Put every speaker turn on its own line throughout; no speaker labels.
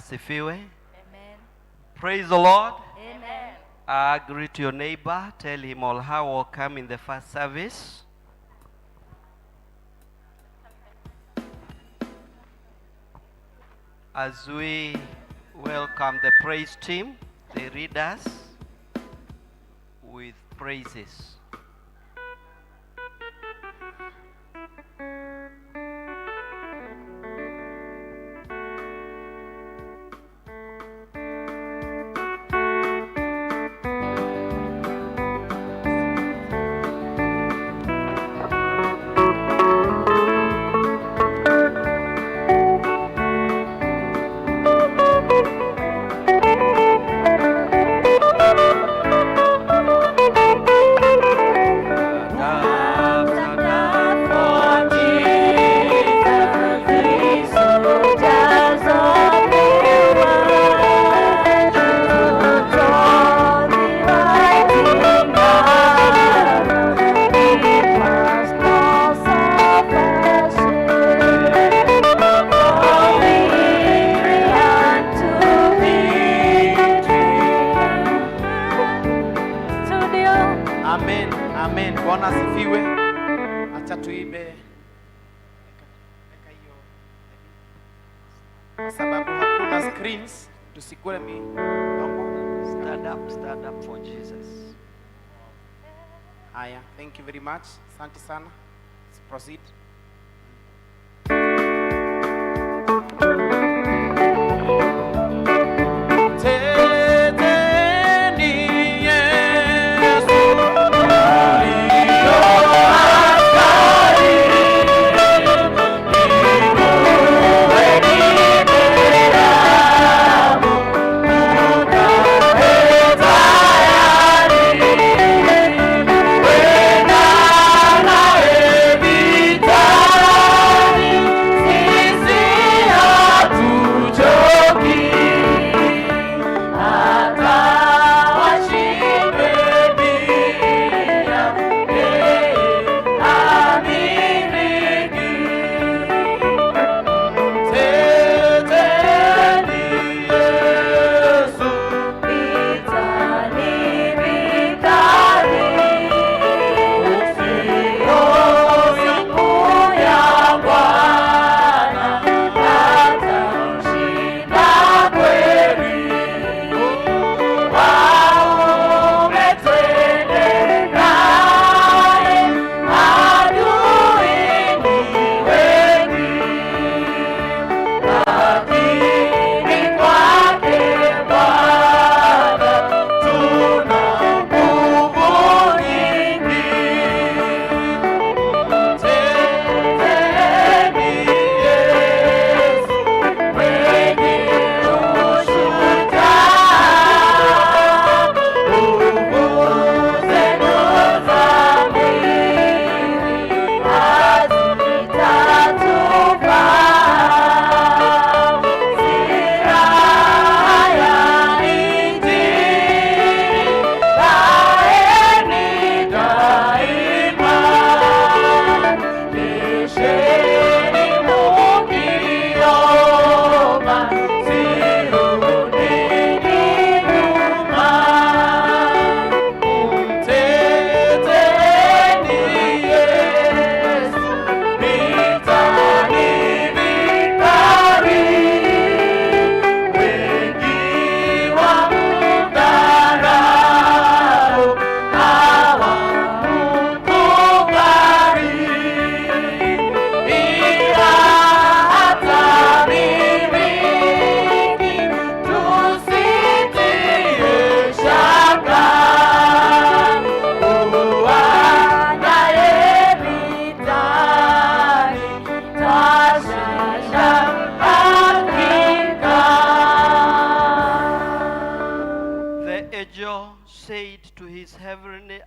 asifiwe.
Amen.
Praise the Lord.
Amen.
Greet your neighbor. Tell him all how welcome in the first service. As we welcome the praise team, they read us with praises. Stand up for Jesus.
Aya, thank you very much. Asante sana. Let's proceed.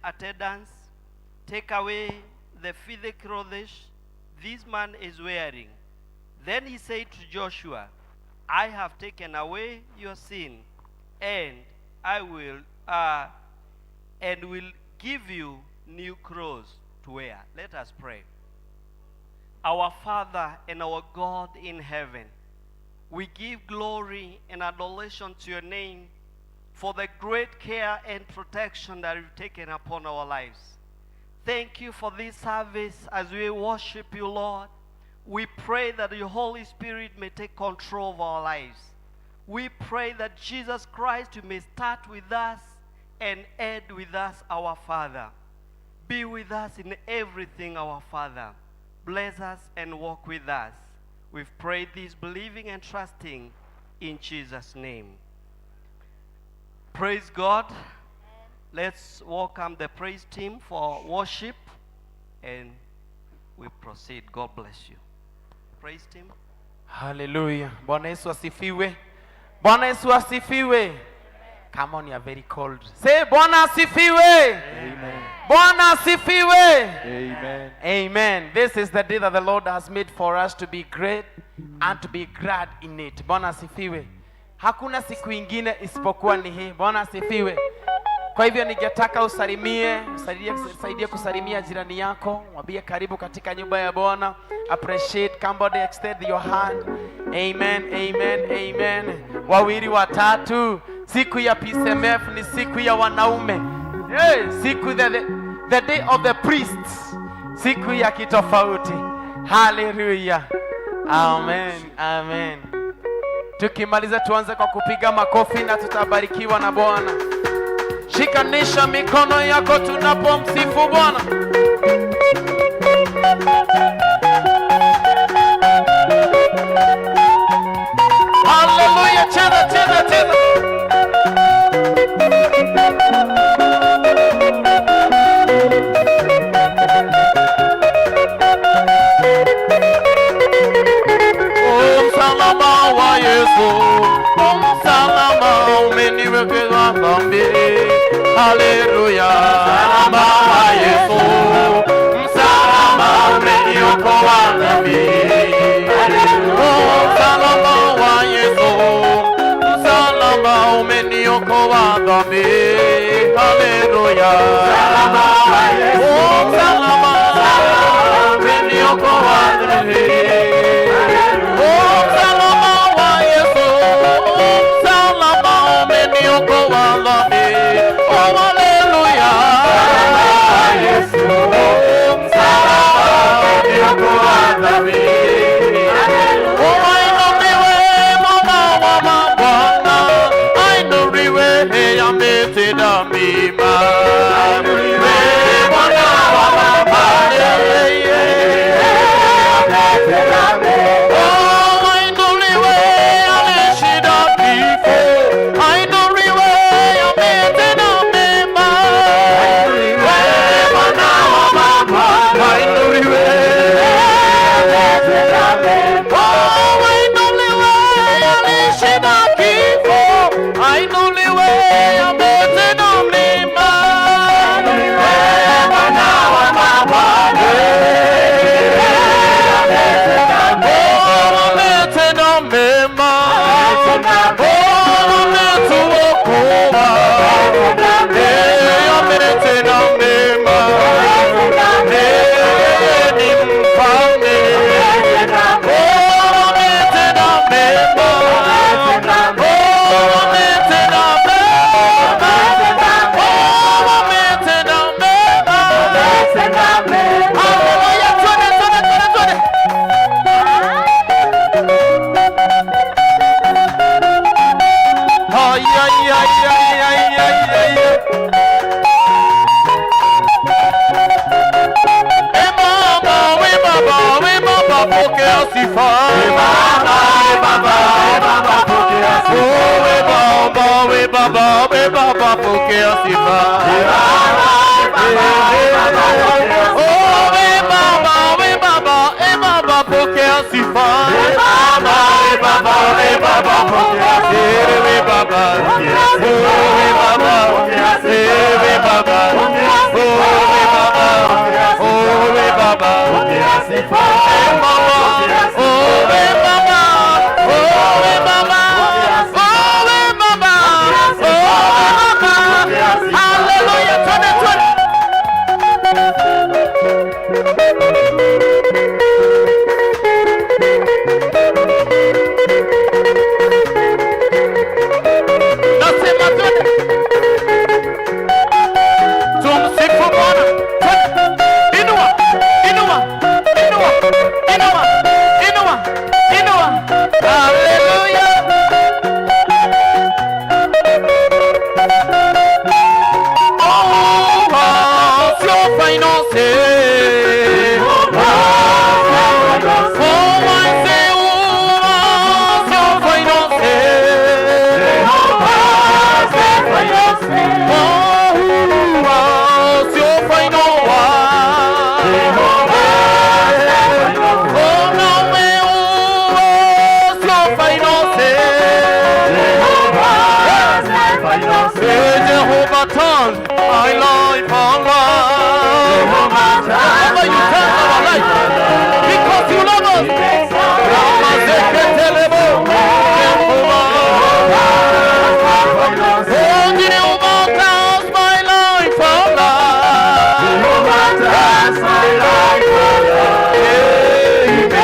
Attendants, take away the filthy clothes this man is wearing. Then he said to Joshua, I have taken away your sin, and I will give you new clothes to wear. Let us pray. Our Father and our God in heaven, We give glory and adoration to your name for the great care and protection that you've taken upon our lives. Thank you for this service as we worship you, Lord. We pray that your Holy Spirit may take control of our lives. We pray that Jesus Christ, you may start with us and end with us, our Father. Be with us in everything, our Father. Bless us and walk with us. We've prayed this believing and trusting in Jesus' name. Praise God. Let's welcome the praise team for worship and we proceed. God bless you. Praise team.
Hallelujah. Bwana Yesu asifiwe. Bwana Yesu asifiwe. Come on, you are very cold. Say Bwana asifiwe.
Amen.
Bwana asifiwe.
Amen.
Amen. This is the day that the Lord has made for us to be great and to be glad in it. Bwana asifiwe. Hakuna siku ingine isipokuwa ni hii. Bwana asifiwe. Kwa hivyo ningetaka usalimie, usaidie kusalimia jirani yako, mwambie karibu katika nyumba ya Bwana. Appreciate, somebody extend your hand. Amen, amen, amen. Wawili watatu. Siku ya Pcmf ni siku ya wanaume. Siku the day of the priests. Siku ya kitofauti. Hallelujah. Amen, amen. Tukimaliza tuanze kwa kupiga makofi na tutabarikiwa na Bwana. Shikanisha mikono yako tunapomsifu Bwana. Hallelujah, cheza cheza cheza. Msalaba wa Yesu, msalaba umeniwekea dhambi. Haleluya, msalaba wa Yesu, msalaba umeniokoa dhambi. Msalaba wa Yesu, msalaba umeniokoa dhambi. Haleluya, msalaba wa Yesu, msalaba umeniokoa dhambi.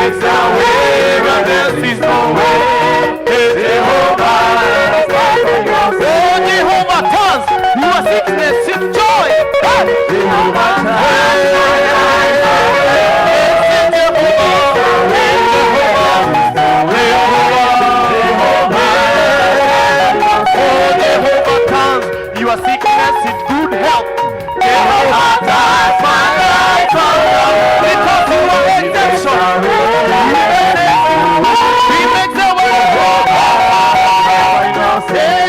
makes a way where there seems no way. Jehovah, oh Jehovah turns your sickness into joy. Jehovah turns. Your sickness in good health. Jehovah does my life around. Because you are exception. He makes a way.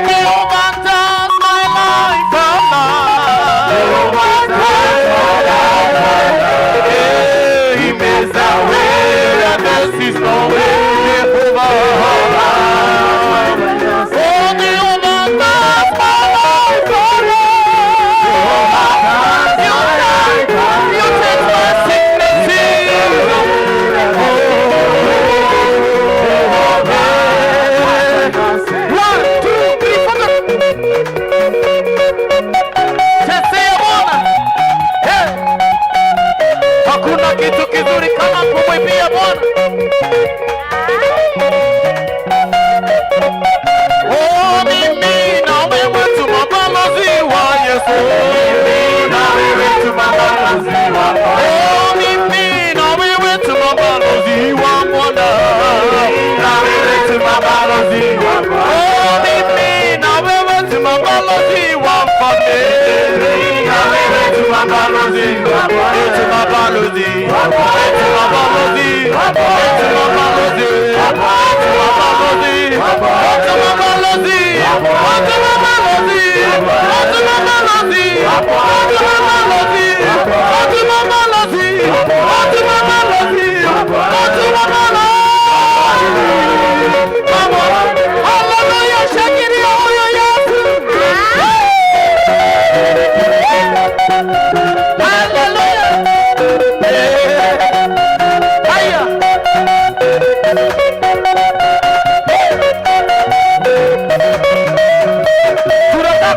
Jehovah does my life around. Jehovah does my life around. He makes a way and there is no way. Jehovah. Hakuna kitu kizuri kama kumwimbia Bwana. Oh, mimi na wewe tu mabalozi wa Yesu. Mimi na wewe tu mabalozi wa Bwana. Oh, mimi na wewe tu mabalozi wa Bwana. Na wewe tu mabalozi wa Bwana. Oh, mimi na wewe tu mabalozi wa Mfalme. Na wewe tu mabalozi wa Bwana. Tu mabalozi. Tu mabalozi. Tu mabalozi. Tu mabalozi.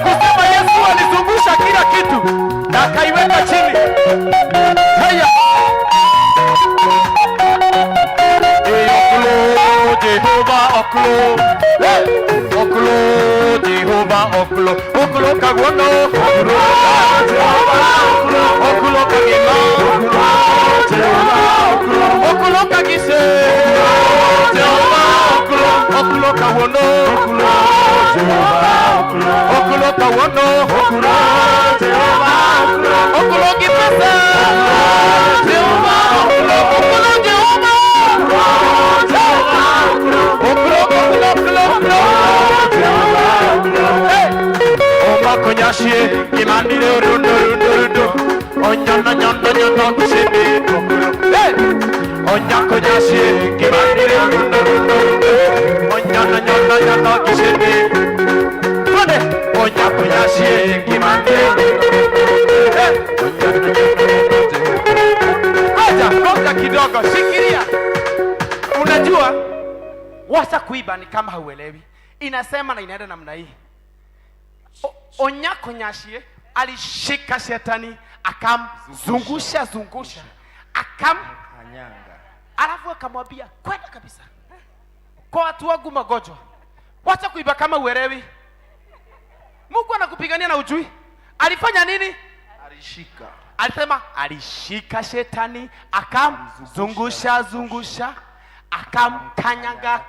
Kusema Yesu alizungusha kila kitu na akaiweka chini. Haya. Jehovah oklo. Oklo Jehovah oklo. Oklo kagwono. Oklo Jehovah oklo. Oklo kagima. Oklo Jehovah oklo. Oklo kagise. Jehovah oklo. Oklo kagwono. Oklo Jehovah oklo. Oklo kagwono. Oklo Jehovah oklo. Oklo kipesa. Jehovah oklo. Oklo Jehovah. Konyashie imandire rundo onyana nyanda nyanda kushebe onya konyashie imandire rundo onyana nyanda nyanda kushebe kone onya konyashie imandire ngoja kidogo shikilia. Unajua wasa kuiba ni kama hauelewi. Inasema na inaenda namna hii. Onyako Nyashie alishika shetani akamzungusha akamkanyanga, alafu akamwambia kwenda kabisa kwa watu wangu magonjwa. Wacha kuiba kama uelewi. Mungu anakupigania na ujui. Alifanya nini? Alishika. Alisema alishika shetani akamzungusha akamkanyanga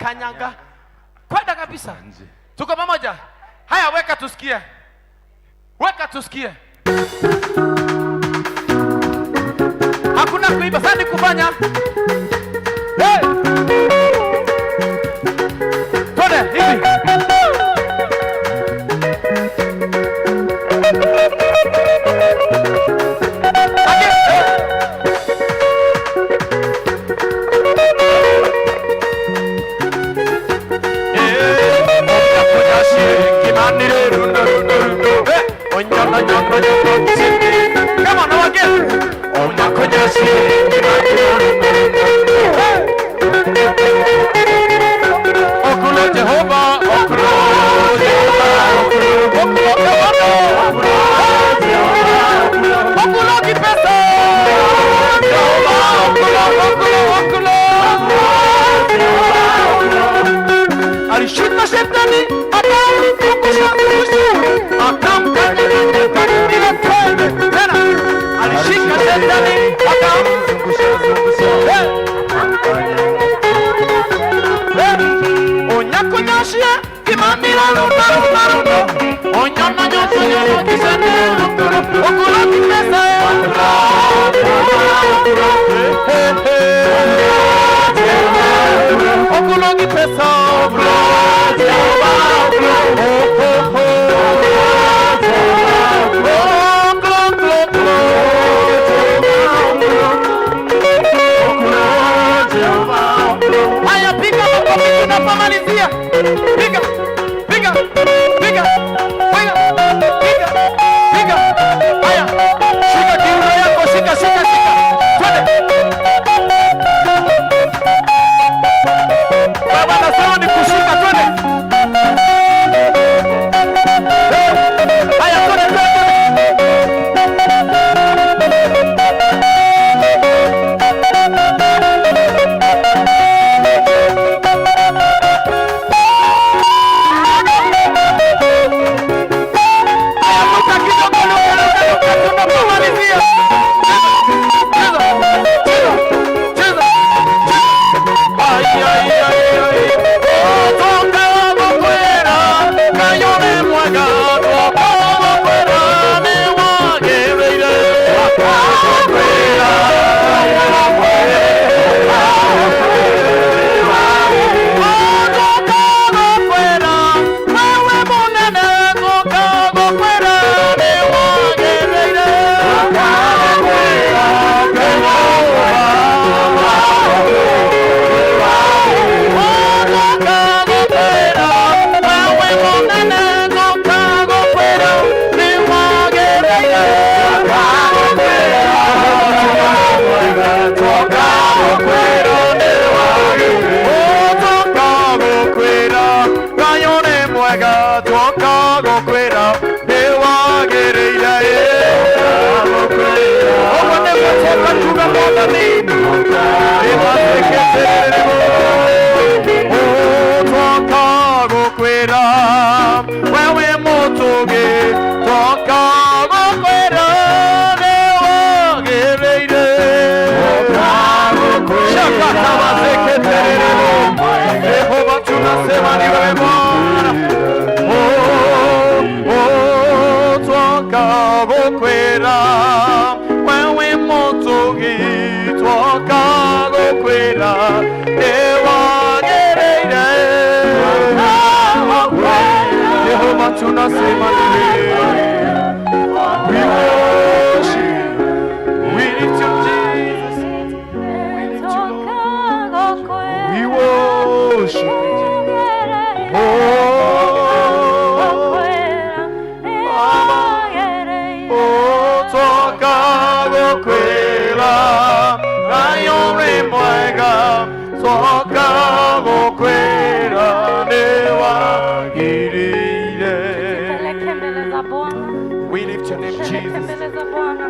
kwenda kabisa. Tuko pamoja? Haya, weka tusikie. Hakuna kuiba, sasa kufanya. Hey! Tone hivi. Come on, now again. Oklo Jehovah, oklo kipesa. Oklo piga, piga, piga, piga, piga, piga. Haya, shika kiuno yako, shika, shika, shika. Twende. Baba anasema ni kushika, twende. Haya, twende, twende.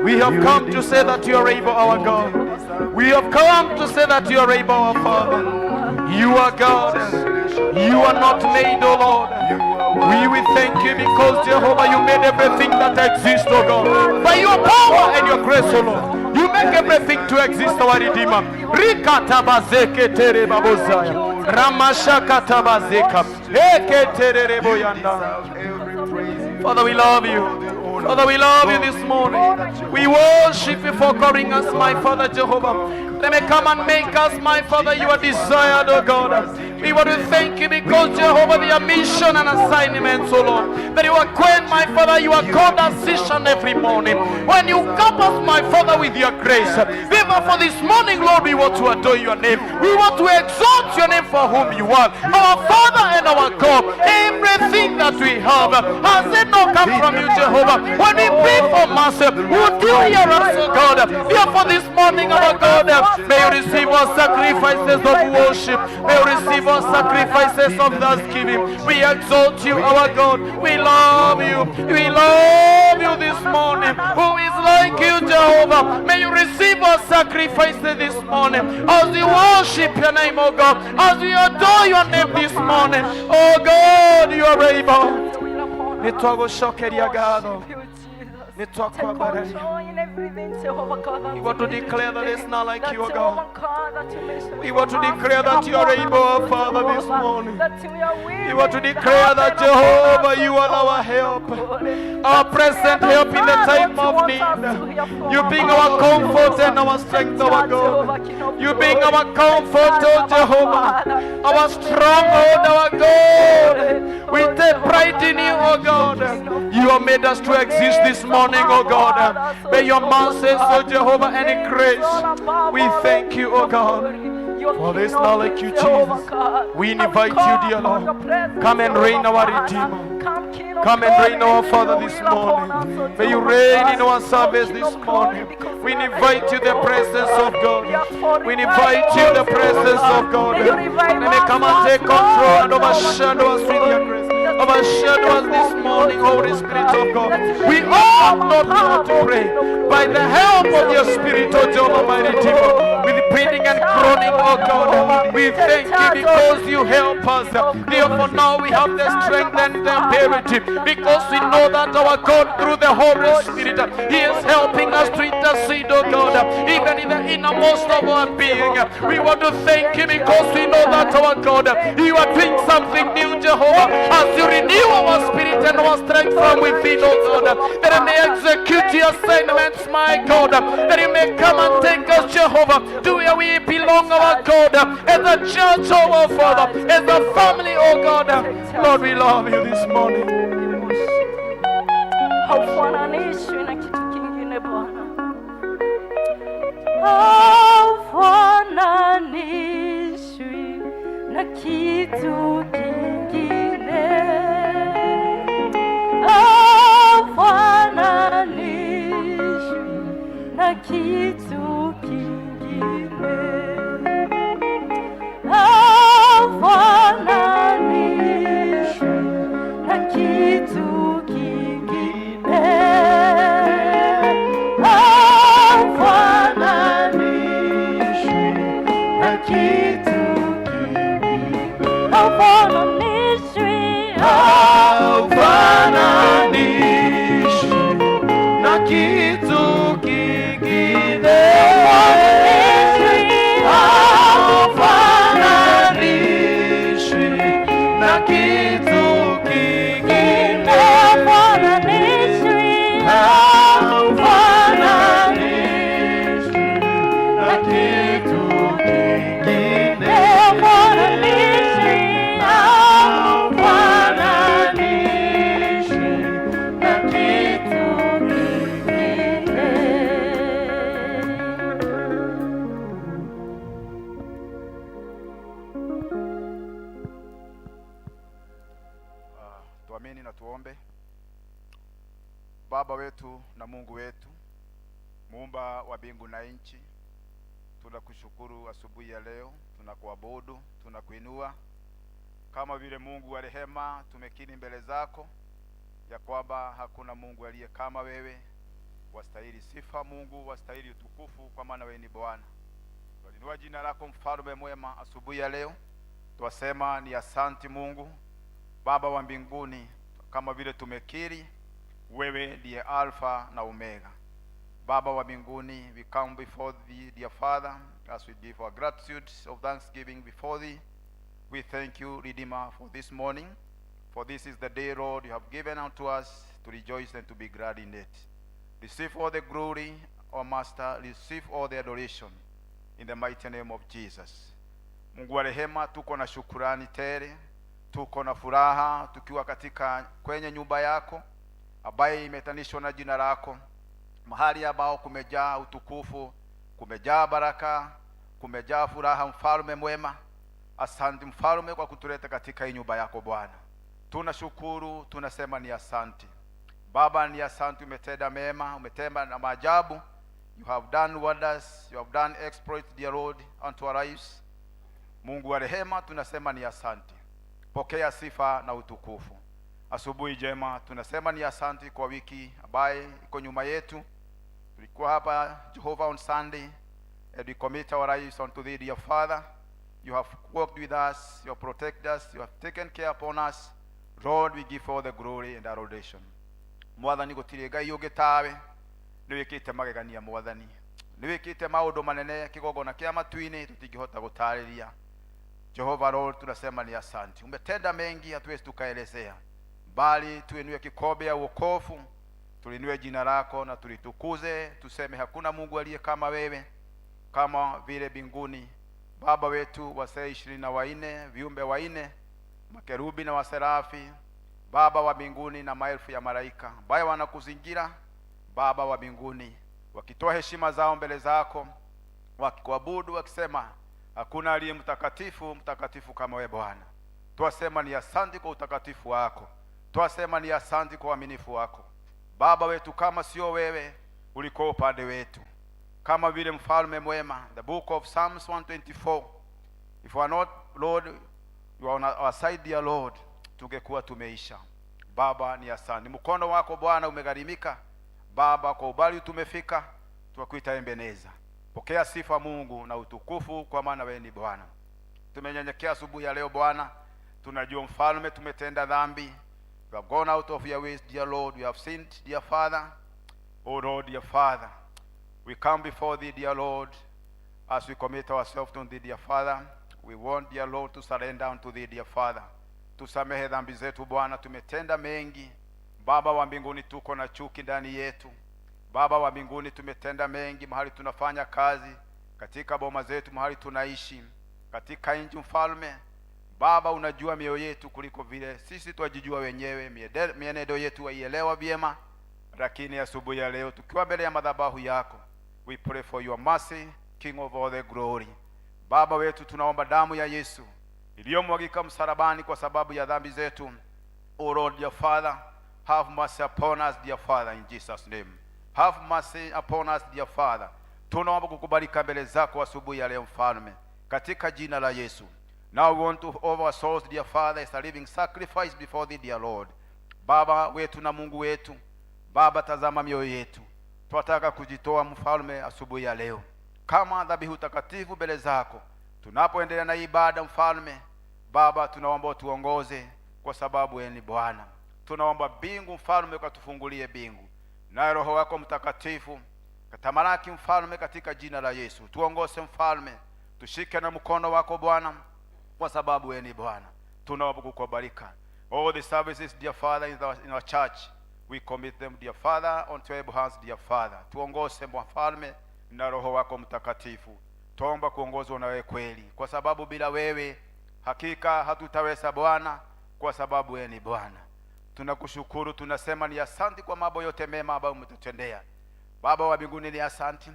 We have come to say that you are able, our God. We have come to say that you are able, our Father. You are God. You are not made, O Lord. We will thank you because, Jehovah, you made everything that exists, O God. By your power and your grace, O Lord, you make everything to exist, our Redeemer. Father, we love you. Father, we love you this morning. We worship you for calling us, my Father Jehovah. Let me come and make us, my Father, you are desired, oh God. We want to thank you because, Jehovah, their mission and assignments, oh Lord, that you are going, my Father, you are called us each and every morning. When you come us, my Father, with your grace, even for this morning, Lord, we want to adore your name. We want to exalt your name for whom you are, our Father and our God. Everything that we have has it not come from you, Jehovah. When we pray for mercy, would you hear us, oh God? Therefore, this morning, our God, may you receive our sacrifices of worship. May you receive our sacrifices of thanksgiving. We exalt you, our God. We love you. We love you this morning. Who is like you, Jehovah? May you receive our sacrifices this morning as we worship your name, oh God, as we adore your name this morning. Oh God, you are able. We want to declare that it's not like you, God. We want to declare that you are able, Father, this morning. We want to declare that, Jehovah, you are our help, our present help in the time of need. You being our comfort and our strength, our God. You being our comfort, oh Jehovah, our stronghold, our God. We take pride in you, oh God. You have made us to exist this morning, oh God. May your mercy, oh Jehovah, and grace. We thank you, oh God. For there's not like you, Jesus. We invite you, dear Lord. Come and reign, our Redeemer. Come and reign, our Father, this morning. May you reign in our service this morning. We invite you the presence of God. We invite you the presence of God. May come and take control and overshadow us with your grace. Overshadow us this morning, Holy Spirit of God. We ought not know to pray. By the help of your Spirit, O Jehovah, my Redeemer, with pleading and groaning, O God, we thank you because you help us. Therefore now we have the strength and the ability, because we know that our God, through the Holy Spirit, He is helping us to intercede, O God, even in the innermost of our being. We want to thank you because we know that our God, you are doing something new, Jehovah, as you renew our spirit and our strength from within, O God, that I may execute your assignments, my God, that you may come and take us, Jehovah, to where we belong, our God, as a church, oh our Father, as a family, oh God. Lord, we love you this morning.
Haufananishwi na kitu kingine Bwana, haufananishwi na kitu kingine, haufananishwi na kitu kingine, haufananishwi na kitu kingine, haufananishwi na kitu kingine, haufananishwi,
Haufananishwi na kitu kingine, haufananishwi na kitu kingine, haufananishwi na kitu kingine, haufananishwi na kitu kingine.
Tuamini na tuombe. Baba wetu na Mungu wetu, muumba wa mbingu na nchi, tunakushukuru asubuhi ya leo, tunakuabudu, tunakuinua. Kama vile Mungu wa rehema, tumekiri mbele zako ya kwamba hakuna Mungu aliye kama wewe. Wastahili sifa Mungu, wastahili utukufu, kwa maana wewe ni Bwana. Tunainua jina lako mfalme mwema asubuhi ya leo. Twasema ni asante Mungu Baba wa mbinguni, kama vile tumekiri wewe ndiye Alpha na Omega. Baba wa mbinguni, we come before thee, dear Father, as we give our gratitude of thanksgiving before thee. We thank you, Redeemer, for this morning, for this is the day, Lord, you have given unto us to rejoice and to be glad in it. Receive all the glory, O Master, receive all the adoration, in the mighty name of Jesus. Mungu wa rehema, tuko na shukurani tele, tuko na furaha tukiwa katika kwenye nyumba yako ambaye imetanishwa na jina lako, mahali ambao kumejaa utukufu, kumejaa baraka, kumejaa furaha. Mfalme mwema, asante mfalme kwa kutuleta katika hii nyumba yako Bwana. Tunashukuru, tunasema ni asante Baba, ni asante, umetenda mema, umetenda na maajabu. You have done wonders, you have done exploits, dear Lord, unto our lives. Mungu wa rehema, tunasema ni asante. Pokea sifa na utukufu. Asubuhi jema, tunasema ni asante kwa wiki ambaye iko nyuma yetu. Tulikuwa hapa Jehovah on Sunday, and we commit our lives unto thee, dear Father. You have walked with us, you have protected us, you have taken care upon us. Lord, we give all the glory and adoration. Mwathani gutire ngai yungi tawe, ni wikite magegania mwathani, ni wikite maundu manene kigogona kia matuini tutingihota gutariria. Jehovah Lord, tunasema ni asante. Umetenda mengi hatuwezi tukaelezea, bali tuinue kikombe ya wokovu, tulinue jina lako na tulitukuze, tuseme hakuna Mungu aliye kama wewe, kama vile mbinguni. Baba wetu, wasee 24, viumbe wanne, makerubi na waserafi, Baba wa mbinguni, na maelfu ya malaika ambao wanakuzingira Baba wa mbinguni, wakitoa heshima zao mbele zako, wakikuabudu wakisema Hakuna aliye mtakatifu kama wewe Bwana. Twasema ni asante kwa utakatifu wako, twasema ni asante kwa uaminifu wako Baba wetu. Kama sio wewe ulikuwa upande wetu, kama vile mfalme mwema. The book of Psalms 124, if you are not Lord, you are on our side dear Lord, tungekuwa tumeisha. Baba ni asante, mkono wako Bwana umegharimika Baba, kwa ubali tumefika, twakuita Ebeneza. Pokea sifa Mungu na utukufu, kwa maana wewe ni Bwana. Tumenyenyekea asubuhi ya leo Bwana, tunajua mfalme tumetenda dhambi. We have gone out of your ways dear Lord, we have sinned dear Father. Oh Lord dear Father, we come before thee dear Lord, as we commit ourselves to thee dear Father. We want dear Lord to surrender unto thee dear Father. Tusamehe dhambi zetu Bwana, tumetenda mengi Baba wa mbinguni, tuko na chuki ndani yetu Baba wa mbinguni, tumetenda mengi mahali tunafanya kazi, katika boma zetu, mahali tunaishi, katika nchi mfalme. Baba unajua mioyo yetu kuliko vile sisi twajijua wenyewe, mienendo yetu waielewa vyema. Lakini asubuhi ya leo tukiwa mbele ya madhabahu yako, we pray for your mercy, King of all the glory. Baba wetu, tunaomba damu ya Yesu iliyomwagika msalabani kwa sababu ya dhambi zetu. O Lord dear Father, have mercy upon us dear Father, in Jesus name. Have mercy upon us dear Father. Tunaomba kukubalika mbele zako asubuhi ya leo mfalme, katika jina la Yesu. Now we want to offer our souls dear Father as a living sacrifice before thee dear Lord. Baba wetu na Mungu wetu Baba, tazama mioyo yetu, tunataka kujitoa mfalme asubuhi ya leo kama dhabihu takatifu mbele zako. Tunapoendelea na ibada mfalme Baba, tunaomba utuongoze, kwa sababu wewe ni Bwana. Tunaomba bingu mfalme ukatufungulie bingu, na Roho wako Mtakatifu katamalaki mfalme, katika jina la Yesu. Tuongoze mfalme, tushike na mkono wako Bwana, kwa sababu wewe ni Bwana. Tunaomba kukubarika all the services dear Father in our church. We commit them dear Father unto your hands dear Father. Tuongoze mfalme na Roho wako Mtakatifu. Tuomba kuongozwa na wewe kweli, kwa sababu bila wewe hakika hatutaweza Bwana, kwa sababu wewe ni Bwana. Tunakushukuru, tunasema ni asante kwa mambo yote mema ambayo umetutendea Baba wa mbinguni. Ni asante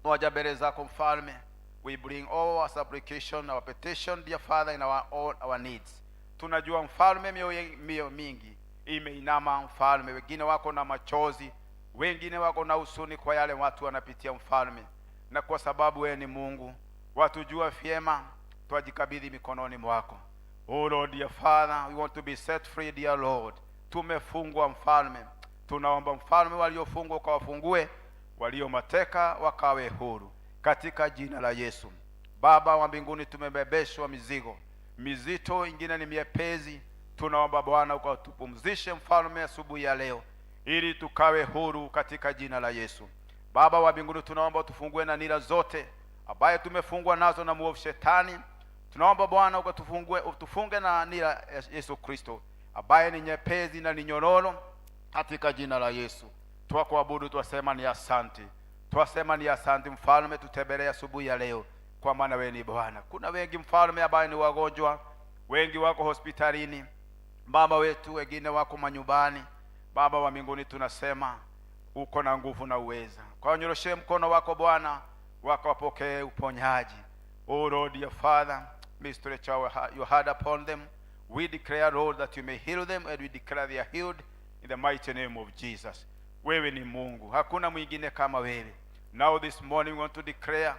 moja mbele zako mfalme. We bring all our supplication, our petition dear Father, in all our needs. Tunajua mfalme mioyo mingi imeinama mfalme, wengine wako na machozi, wengine wako na huzuni kwa yale watu wanapitia mfalme, na kwa sababu wewe ni Mungu watujua vyema, twajikabidhi mikononi mwako. Oh Lord dear Father, we want to be set free dear Lord. Tumefungwa mfalme, tunaomba mfalme waliofungwa ukawafungue, walio mateka wakawe huru, katika jina la Yesu. Baba wa mbinguni, tumebebeshwa mizigo mizito, ingine ni miepesi. Tunaomba Bwana ukatupumzishe mfalme asubuhi ya leo, ili tukawe huru katika jina la Yesu. Baba wa mbinguni, tunaomba utufungue na nira zote ambaye tumefungwa nazo na muovu shetani. Tunaomba Bwana utufunge na nira ya Yesu Kristo ambaye ni nyepesi na ni nyororo, katika jina la Yesu. Twakuabudu, twasema ni asante, twasema ni asante mfalme. Tutembelee asubuhi ya leo, kwa maana wewe ni Bwana. Kuna wengi mfalme ambaye ni wagonjwa, wengi wako hospitalini Baba wetu, wengine wako manyumbani. Baba wa mbinguni, tunasema uko na nguvu na uweza, kwa nyoroshe mkono wako Bwana, wakapokee uponyaji. Oh Lord dear Father, may stretch your hand upon them. We declare Lord that you may heal them, and we declare they are healed in the mighty name of Jesus. Wewe ni Mungu, hakuna mwingine kama wewe. Now this morning we want to declare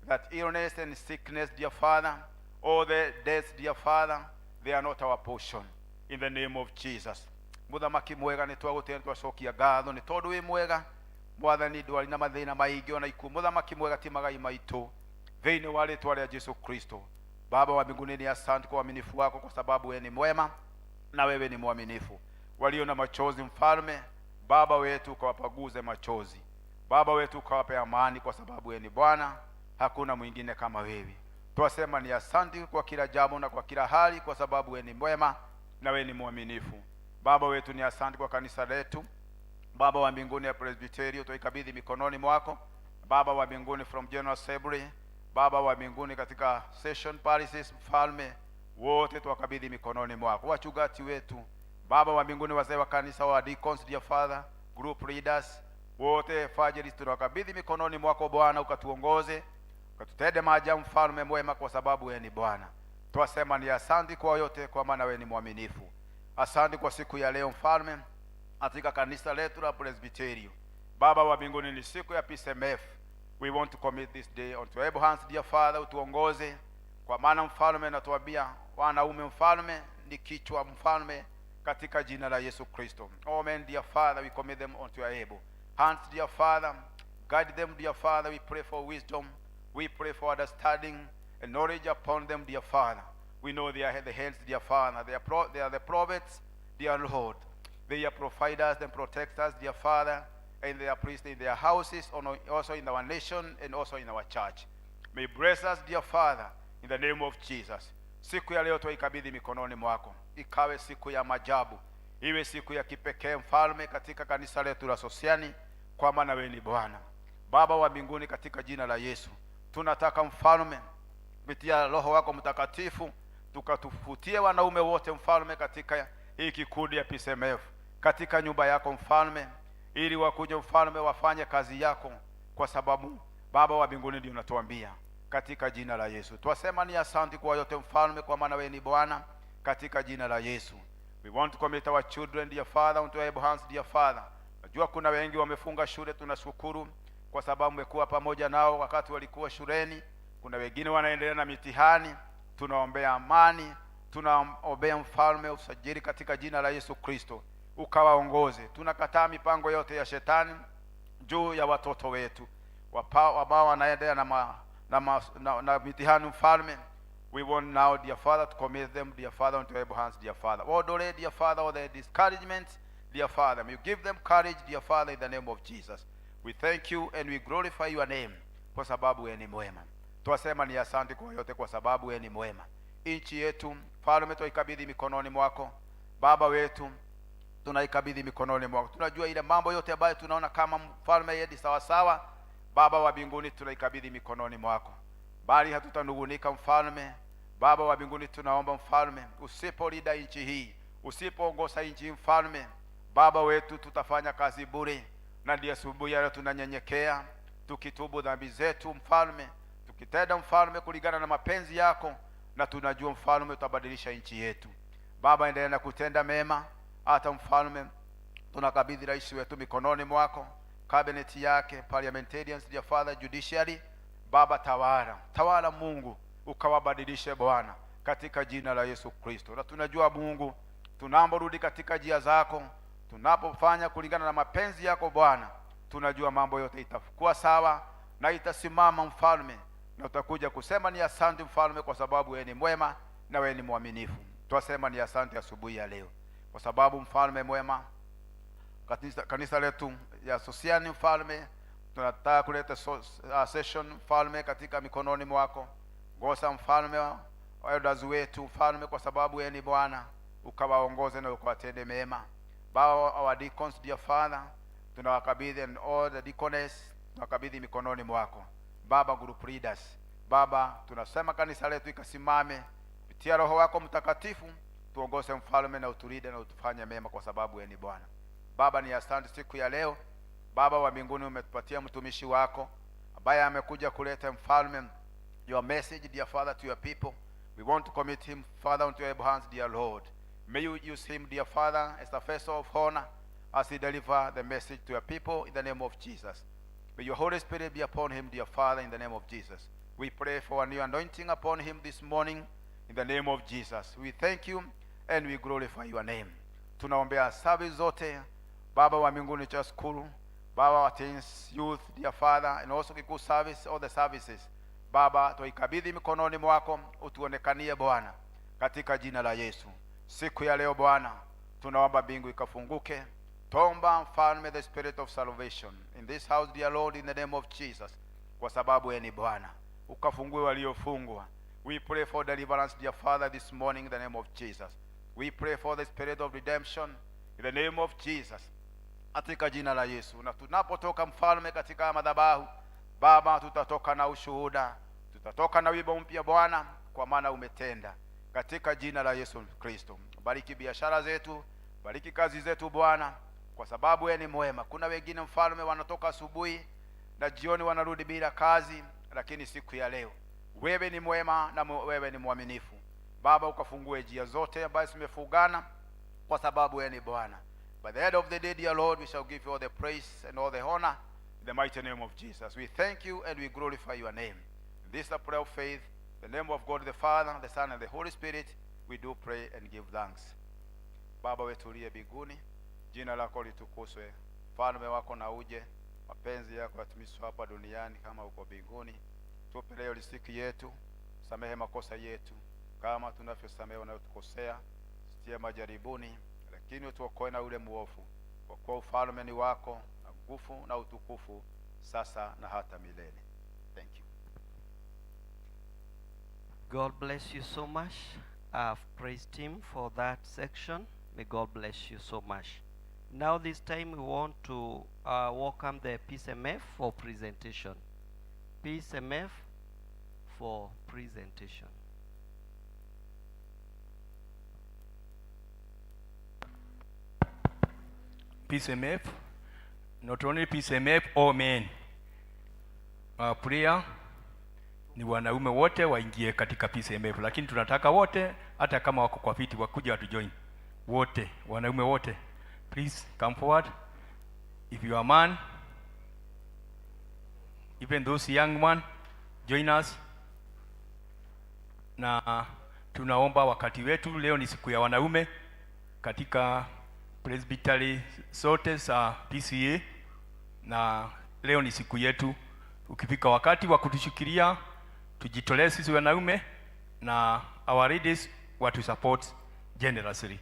that illness and sickness dear Father, all the deaths dear Father, they are not our portion, in the name of Jesus. Muthamaki mwega, nitwagutera twacokia ngatho ni tondu wi mwega mwathani. Ndwari na mathina maingi ona ikuo, muthamaki mwega ti magai maitu, thiini wa ritwa ria Yesu Kristo. Baba wa mbinguni, ni asante kwa uaminifu wako, kwa sababu wewe ni mwema na wewe ni mwaminifu. Walio na machozi mfalme, Baba wetu ukawapaguze machozi, Baba wetu ukawape amani, kwa sababu wewe ni Bwana, hakuna mwingine kama wewe. Twasema ni asante kwa kila jambo na kwa kila hali, kwa sababu wewe ni mwema na wewe ni mwaminifu. Baba wetu, ni asante kwa kanisa letu Baba wa mbinguni ya Presbyterio, tuikabidhi mikononi mwako Baba wa mbinguni, from General Assembly Baba wa mbinguni, katika session parishes mfalme, wote tuwakabidhi mikononi mwako. Wachungaji wetu Baba wa mbinguni, wazee wa kanisa, wa deacons dear Father, group leaders wote, fajiri, tunawakabidhi mikononi mwako Bwana, ukatuongoze ukatutende maajabu mfalme mwema, kwa sababu wewe ni Bwana. Twasema ni asante kwa yote, kwa maana wewe ni mwaminifu. Asante kwa siku ya leo mfalme, katika kanisa letu la Presbyterio. Baba wa mbinguni, ni siku ya Pcmf. We want to commit this day unto able hands, dear Father, utuongoze, kwa maana mfalme natuambia wanaume mfalme ni kichwa mfalme, katika jina la Yesu Kristo. Oh man, dear Father, we commit them unto your able hands, dear Father. Guide them, dear Father. We pray for wisdom. We pray for understanding and knowledge upon them, dear Father. We know they are the hands, dear Father. They are the prophets, dear Lord. They are providers and protectors, dear Father, and they are priests in their houses, also in our nation and also in our church. May bless us, dear Father, in the name of Jesus. Siku ya leo tuikabidhi mikononi mwako, ikawe siku ya majabu, iwe siku ya kipekee mfalme, katika kanisa letu la Sosiani, kwa maana wewe ni Bwana. Baba wa mbinguni, katika jina la Yesu tunataka mfalme, kupitia Roho wako Mtakatifu, tukatufutie wanaume wote mfalme, katika hii kikundi ya Pcmf, katika nyumba yako mfalme, ili wakuje mfalme wafanye kazi yako, kwa sababu Baba wa mbinguni ndio unatuambia, katika jina la Yesu. Twasema ni asante kwa yote mfalme, kwa maana wewe ni Bwana, katika jina la Yesu. We want to commit our children, dear Father, unto your able hands, dear Father. Najua kuna wengi wamefunga shule, tunashukuru kwa sababu umekuwa pamoja nao wakati walikuwa shuleni. Kuna wengine wanaendelea na mitihani, tunaombea amani, tunaombea mfalme usajili, katika jina la Yesu Kristo, ukawaongoze. Tunakataa mipango yote ya shetani juu ya watoto wetu ambao wanaendelea na mitihani mfalme. We want now, dear Father, to commit them, dear Father, into your able hands, dear Father. All the dear Father, all the discouragement, dear Father, may you give them courage, dear Father, in the name of Jesus. We thank you and we glorify your name, kwa sababu wewe ni mwema. Twasema ni asante kwa yote, kwa sababu wewe ni mwema. Nchi yetu mfalme tuikabidhi mikononi mwako. Baba wetu tunaikabidhi mikononi mwako. Tunajua ile mambo yote ambayo tunaona kama mfalme yedi sawa sawa, Baba wa mbinguni tunaikabidhi mikononi mwako, bali hatutanungunika mfalme. Baba wa mbinguni tunaomba mfalme, usipolida nchi hii, usipoongoza nchi mfalme, Baba wetu tutafanya kazi bure. Na ndiye asubuhi ya leo tunanyenyekea, tukitubu dhambi zetu mfalme, tukitenda mfalme kulingana na mapenzi yako, na tunajua mfalme utabadilisha nchi yetu. Baba, endelea na kutenda mema. Hata mfalme tunakabidhi rais wetu mikononi mwako, cabinet yake, parliamentarians, dear Father, judiciary. Baba, tawala Mungu, ukawabadilishe Bwana, katika jina la Yesu Kristo. Na tunajua Mungu, tunaporudi katika njia zako, tunapofanya kulingana na mapenzi yako Bwana, tunajua mambo yote itakuwa sawa na itasimama mfalme, na utakuja kusema ni asante mfalme, kwa sababu wewe ni mwema na wewe ni mwaminifu. Twasema ni asante asubuhi ya leo, kwa sababu mfalme mwema, kanisa letu ya Sosiani mfalme, tunataka kuleta session mfalme katika mikononi mwako. Ngosa mfalme elders wetu mfalme, kwa sababu wewe ni Bwana, ukawaongoze na ukawatende mema. Baba, our deacons, dear Father, tunawakabidhi, and all the deaconess tunawakabidhi mikononi mwako. Baba, group leaders, Baba, tunasema kanisa letu ikasimame kupitia Roho wako Mtakatifu, tuongoze mfalme na utulinde na utufanye mema, kwa sababu wewe ni Bwana. Baba, ni asante siku ya leo. Baba wa mbinguni, umetupatia mtumishi wako ambaye amekuja kuleta mfalme your message, dear Father, to your people. We want to commit him, Father, into your able hands, dear Lord. May you use him, dear Father, as a vessel of honor, as he deliver the message to your people, in the name of Jesus. May your Holy Spirit be upon him, dear Father, in the name of Jesus. We pray for a new anointing upon him this morning, in the name of Jesus. We thank you and we glorify your name. Tunaombea service zote, Baba wa mbinguni, church school, Baba wa teens, youth, dear Father, and also Kikuyu service, all the services. Baba, tuikabidhi mikononi mwako, utuonekanie Bwana, katika jina la Yesu. Siku ya leo Bwana, tunaomba mbingu ikafunguke. Tomba mfalme, the spirit of salvation in this house, dear Lord, in the name of Jesus, kwa sababu yeye ni Bwana. Ukafungue waliofungwa. We pray for deliverance, dear Father, this morning, in the name of Jesus. We pray for the spirit of redemption in the name of Jesus, katika jina la Yesu. Na tunapotoka mfalme katika madhabahu, Baba, tutatoka na ushuhuda, tutatoka na wimbo mpya Bwana, kwa maana umetenda, katika jina la Yesu Kristo. Bariki biashara zetu, bariki kazi zetu Bwana, kwa sababu wewe ni mwema. Kuna wengine mfalme wanatoka asubuhi na jioni wanarudi bila kazi, lakini siku ya leo wewe ni mwema na wewe ni mwaminifu. Baba, ukafungue njia zote ambazo zimefungana, kwa sababu wewe ni Bwana. By the end of the day, dear Lord, we shall give you all the praise and all the honor in the mighty name of Jesus. We thank you and we glorify your name. This is the prayer of faith. In the name of God the Father, the Son, and the Holy Spirit, we do pray and give thanks. Baba wetu uliye mbinguni, jina lako litukuzwe. Ufalme wako na uje, mapenzi yako yatimizwe hapa duniani kama huko mbinguni. Tupe leo riziki yetu, samehe makosa yetu kama tunavyosamehe wanaotukosea, usitie majaribuni, lakini utuokoe na ule muovu. Kwa kuwa ufalme ni wako na nguvu na utukufu sasa na hata milele. Thank you.
God bless you so much. I've praised him for that section. May God bless you so much. Now this time we want to welcome the Pcmf for presentation. Pcmf for presentation.
Pcmf, not only Pcmf, all men. Prayer ni wanaume wote waingie katika Pcmf, lakini tunataka wote, hata kama wako kwa viti, wakuja watu join. Wote, wanaume wote. Please come forward. If you are a man, even those young man, join us. Na tunaomba wakati wetu leo ni siku ya wanaume katika presbytery zote za P.C.E.A, na leo ni siku yetu. Ukifika wakati wa kutushikilia, tujitolee sisi wanaume na our ladies watu support generously.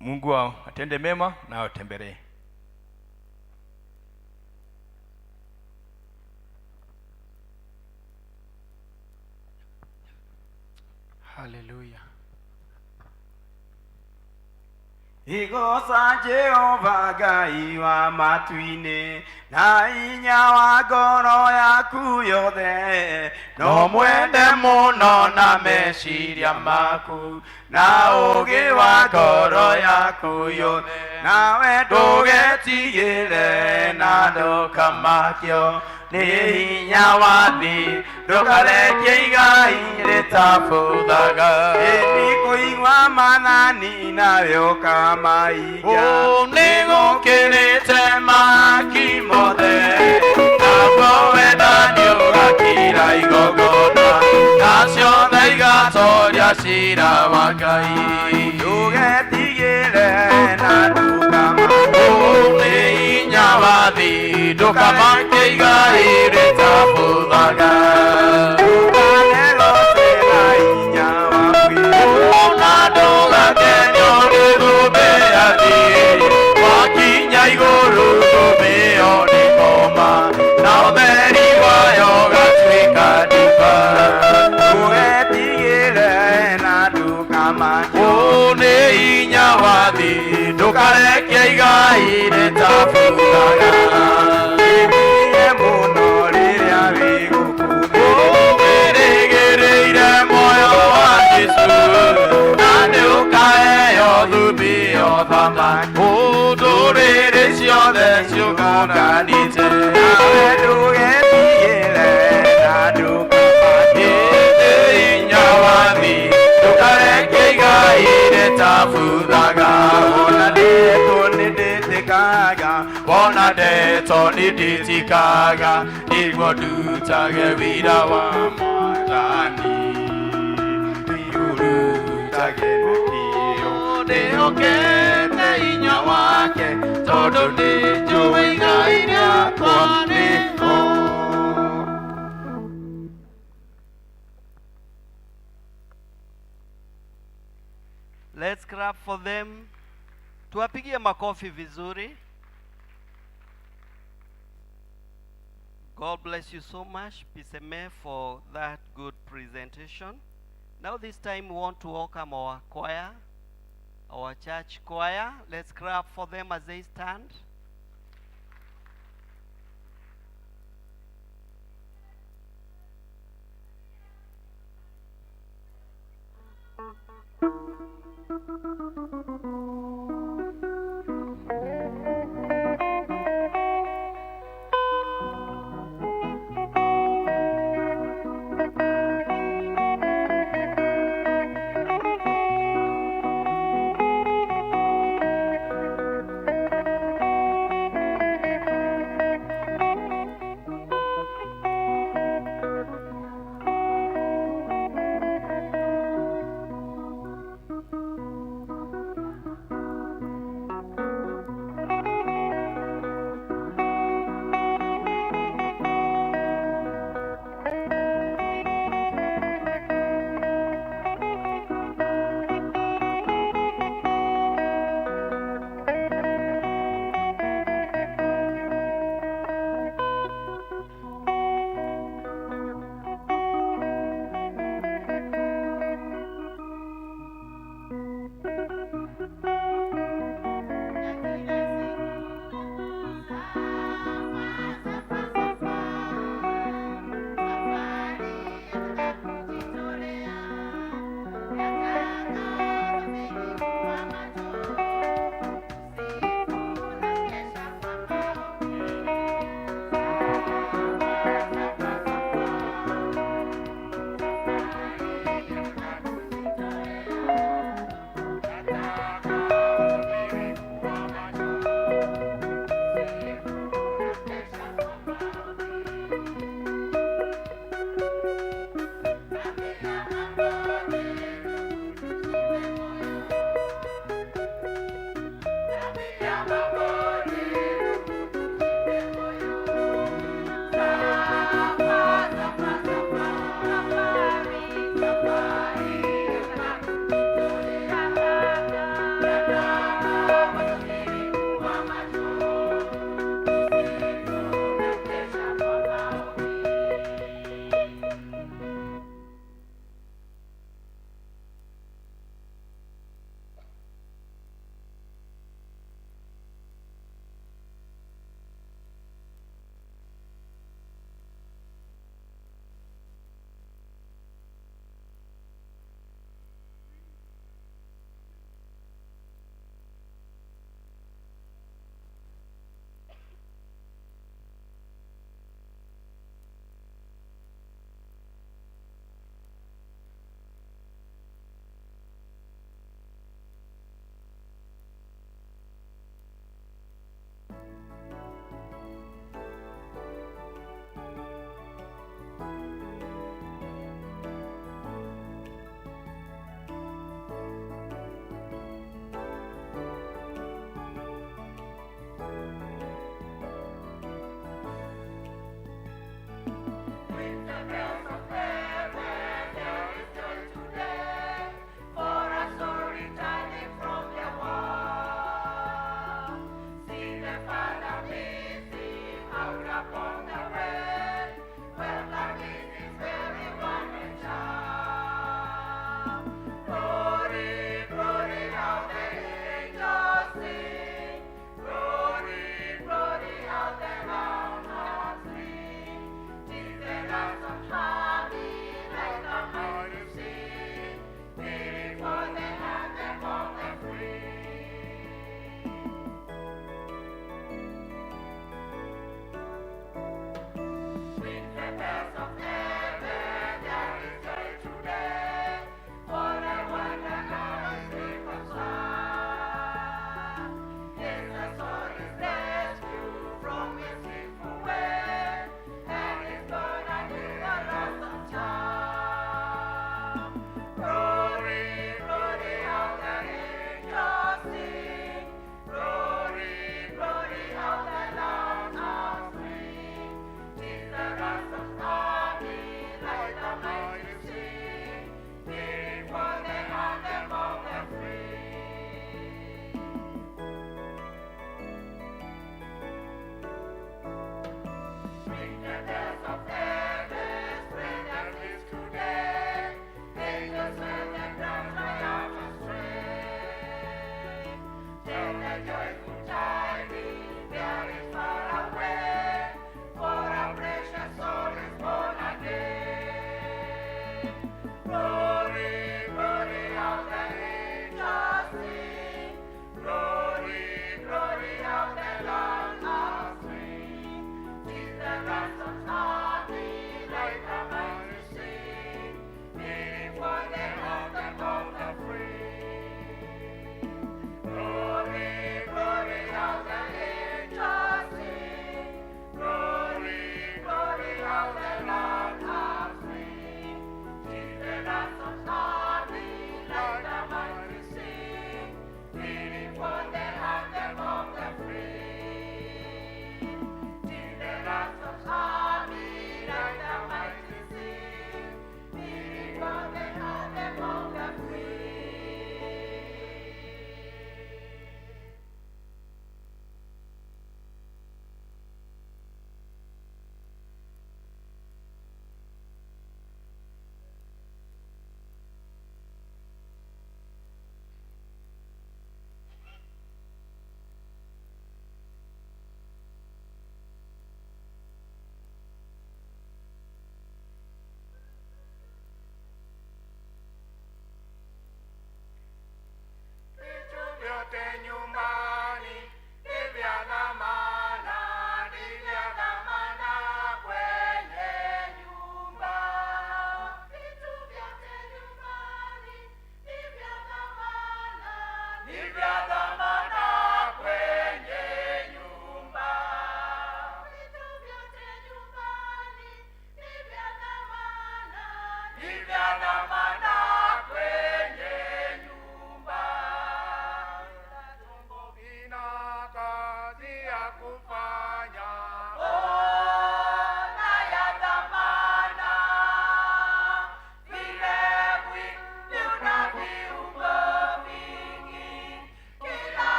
Mungu atende mema na atembelee.
Hallelujah.
Igosa Jehova Ngai wa matu-inĩ na hinya wa ngoro yaku yothe, no mwende mũno na meciria maku na ũũgĩ wa ngoro yaku yothe, nawe ndũgetigĩre na ndũkamakio nĩ hinya wa thĩ, ndũkareke igai rĩtabũthaga. Ĩni kũigua maathani nawe ũkamaiga, nĩ gũkĩrĩte mahaki mothe, naguo wendani ũgakĩra igongona, nacio tha igatoria ciira wa Ngai. Ndũgetigĩre na ndũkamakio nĩ hinya wa thĩ, ndũkamake igai rĩtabũthaga. Ndũkanegoce na hinya waku, na ndũgakenio nĩ thũmbĩ ya thĩ, wakinya igũrũ thũmbĩ ĩyo ndĩkoma, na ũtheri wayo ũgatuĩka nduma. Ndũgetigĩre na ndũkamakio nĩ hinya wa thĩ, ndũkareke igai rĩtabũthaga. Ĩmĩe mũno rĩrĩa wĩgũkũũmĩrĩgĩrĩire muoyo wa Jesũ, na nĩũkaheo thũmbĩ ĩyo thamaki. Ndũrĩrĩ ciothe ciũnganĩte, nawe ndũgetigĩre na ndũkamakio nĩ hinya wa thĩ, ndũkareke igai rĩtabũthaga. Wona ndĩtwo nĩndĩtĩkaga, wona ndetwo nĩndĩtĩkaga, nĩguo ndutage wĩra wa Mwathani. Ndiũrutage na kĩyo, ndĩhokete hinya wake, tondũ nĩnjũĩ igai rĩakwa nĩho.
Let's clap for them. Tuwapigie makofi vizuri. God bless you so much, P.C.E.A, for that good presentation. Now this time we want to welcome our choir, our church choir. Let's clap for them as they stand.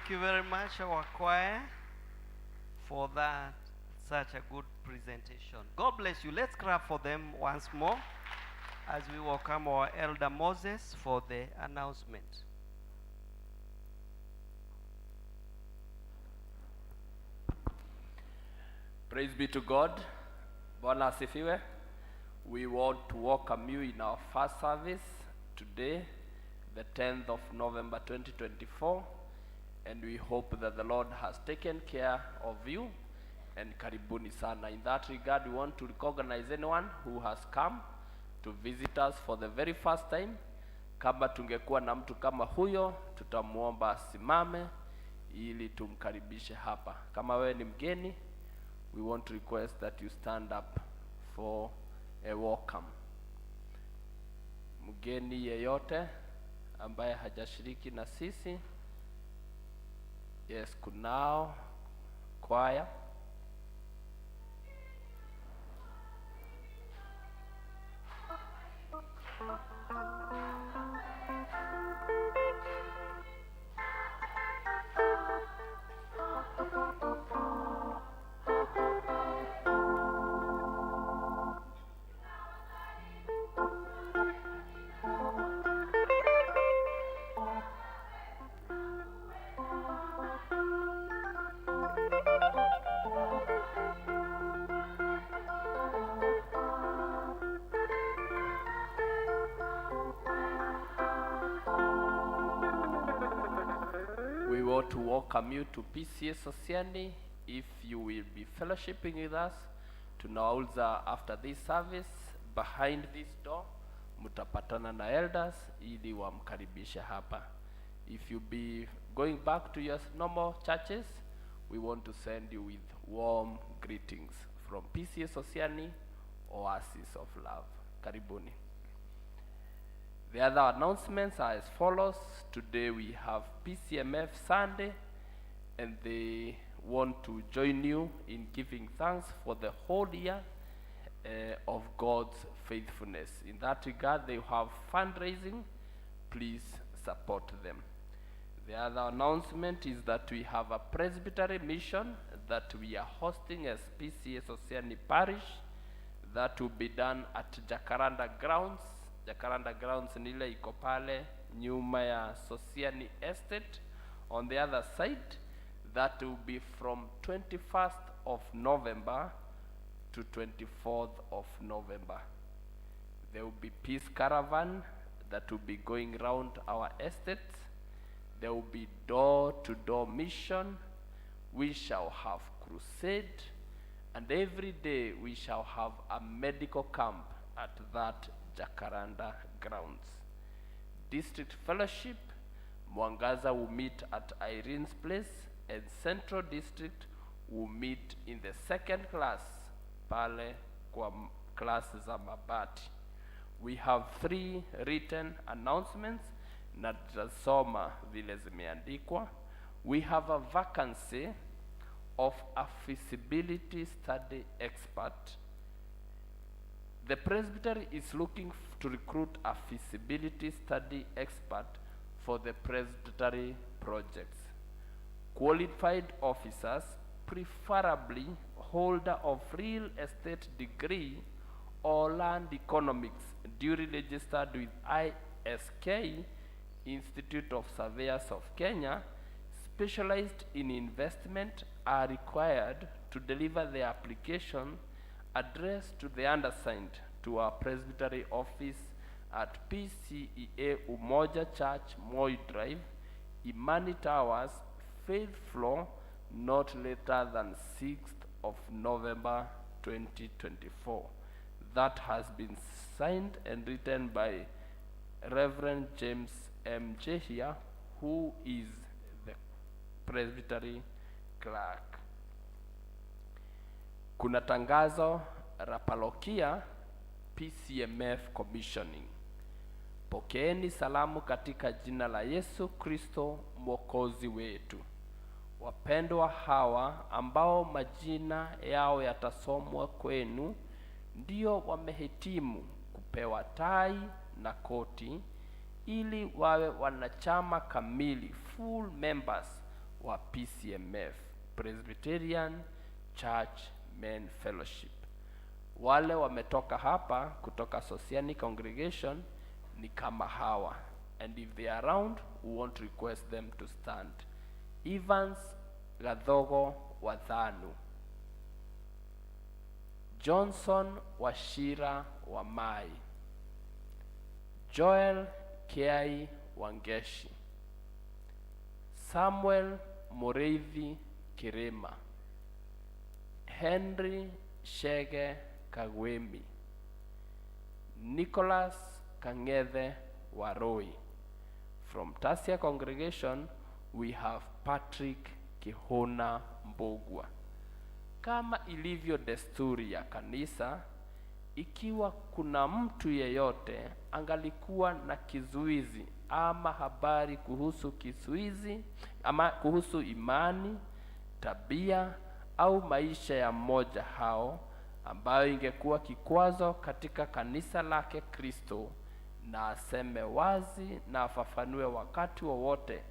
Thank you very much, our choir, for that. Such a good presentation. God bless you. Let's clap for them once more as we welcome our elder Moses for the announcement.
Praise be to God. Bwana asifiwe. We want to welcome you in our first service today, the 10th of November 2024, and we hope that the Lord has taken care of you, and karibuni sana. In that regard, we want to recognize anyone who has come to visit us for the very first time. Kama tungekuwa na mtu kama huyo, tutamuomba asimame ili tumkaribishe hapa. Kama wewe ni mgeni, we want to request that you stand up for a welcome. Mgeni yeyote ambaye hajashiriki na sisi, yes, kunao kwaya. We want to welcome you to P.C.E.A Society. If you will be fellowshipping with us, tunawauliza after this service, behind this door, mutapatana na elders ili wamkaribishe hapa. If you be going back to your normal churches, we want to send you with warm greetings from P.C.E.A Society, Oasis of Love. Karibuni. The other announcements are as follows. Today we have Pcmf Sunday, and they want to join you in giving thanks for the whole year of God's faithfulness. In that regard, they have fundraising. Please support them. The other announcement is that we have a presbytery mission that we are hosting as P.C.E.A Society Parish. That will be done at Jacaranda Grounds. Jacaranda Grounds ni ile iko pale nyuma ya Society Estate. On the other side, that will be from 21st of November to 24th of November. There will be peace caravan that will be going around our estates. There will be door-to-door mission. We shall have crusade, and every day we shall have a medical camp at that Jacaranda Grounds. District Fellowship, Mwangaza will meet at Irene's place, and Central District will meet in the second class, pale kwa class za mabati. We have 3 written announcements, na tutasoma vile zimeandikwa. We have a vacancy of a feasibility study expert. The presbytery is looking to recruit a feasibility study expert for the presbytery projects. Qualified officers, preferably holder of real estate degree or land economics, duly registered with ISK, Institute of Surveyors of Kenya, specialized in investment, are required to deliver their application addressed to the undersigned to our presbytery office at P.C.E.A Umoja Church, Moi Drive, Imani Towers, 5th floor, not later than 6th of November 2024. That has been signed and written by Reverend James M. Jehia, who is the presbytery clerk. Kuna tangazo la parokia Pcmf commissioning. Pokeeni salamu katika jina la Yesu Kristo Mwokozi wetu. Wapendwa hawa ambao majina yao yatasomwa kwenu ndio wamehitimu kupewa tai na koti ili wawe wanachama kamili, full members wa Pcmf, Presbyterian Church Men Fellowship. Wale wametoka hapa kutoka Society Congregation ni kama hawa, and if they are around, we want to request them to stand. Evans Gathogo Wathanu, Johnson Washira Wamai, Joel Kiai Wangeshi, Samuel Mureithi Kirema, Henry Shege Kagwemi, Nicholas Kang'ethe Waroi. From Tasia congregation, we have Patrick Kihona Mbogwa. Kama ilivyo desturi ya kanisa, ikiwa kuna mtu yeyote angalikuwa na kizuizi ama habari kuhusu kizuizi ama kuhusu imani, tabia au maisha ya mmoja hao ambayo ingekuwa kikwazo katika kanisa lake Kristo, na aseme wazi na afafanue wakati wowote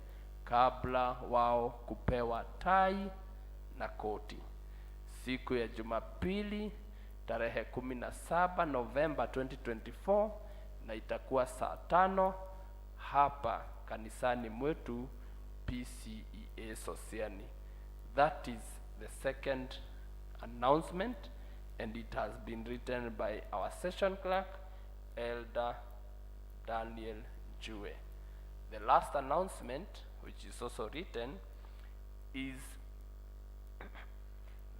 kabla wao kupewa tai na koti. Siku ya Jumapili tarehe 17 Novemba 2024, na itakuwa saa 5 hapa kanisani mwetu P.C.E.A. Sosiani. That is the second announcement, and it has been written by our session clerk, Elder Daniel Jue. The last announcement, which is also written, is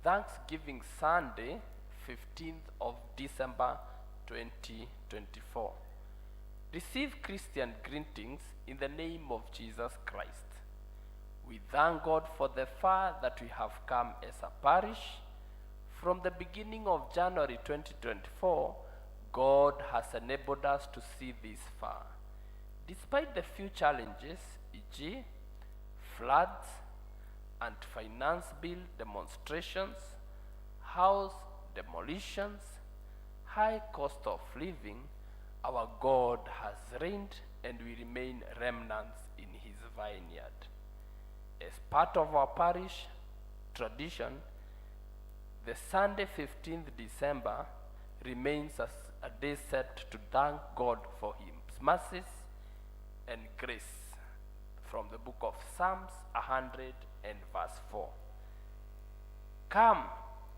Thanksgiving Sunday, 15th of December 2024. Receive Christian greetings in the name of Jesus Christ. We thank God for the far that we have come as a parish. From the beginning of January 2024, God has enabled us to see this far. Despite the few challenges, e.g., floods and finance bill demonstrations, house demolitions, high cost of living, our God has reigned, and we remain remnants in his vineyard. As part of our parish tradition, the Sunday 15th December remains as a day set to thank God for his mercies and grace, from the book of Psalms 100 and verse 4. Come,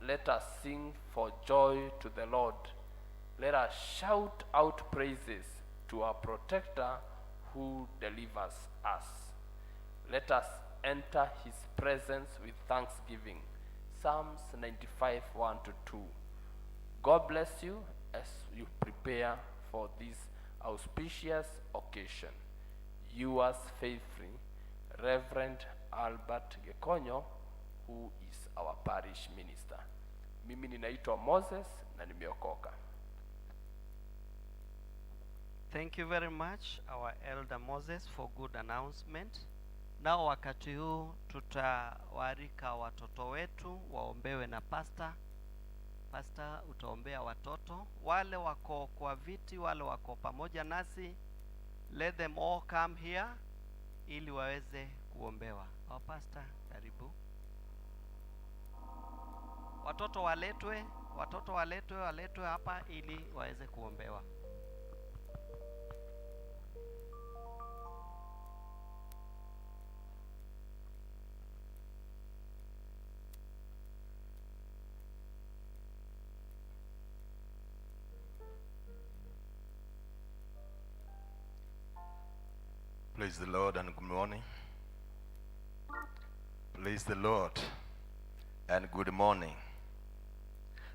let us sing for joy to the Lord. Let us shout out praises to our protector who delivers us. Let us enter his presence with thanksgiving. Psalms 95, 1-2. God bless you as you prepare for this auspicious occasion. Yours faithfully, Reverend Albert Gekonyo, who is our parish minister. Mimi ninaitwa Moses na nimeokoka.
Thank you very much, our Elder Moses, for good announcement. Nao wakati huu tutawarika watoto wetu waombewe na pastor. Pastor utaombea watoto. Wale wako kwa viti, wale wako pamoja nasi, let them all come here ili waweze kuombewa. Our pastor, karibu. Watoto waletwe hapa ili waweze kuombewa.
Praise the Lord and good morning. Praise the Lord and good morning.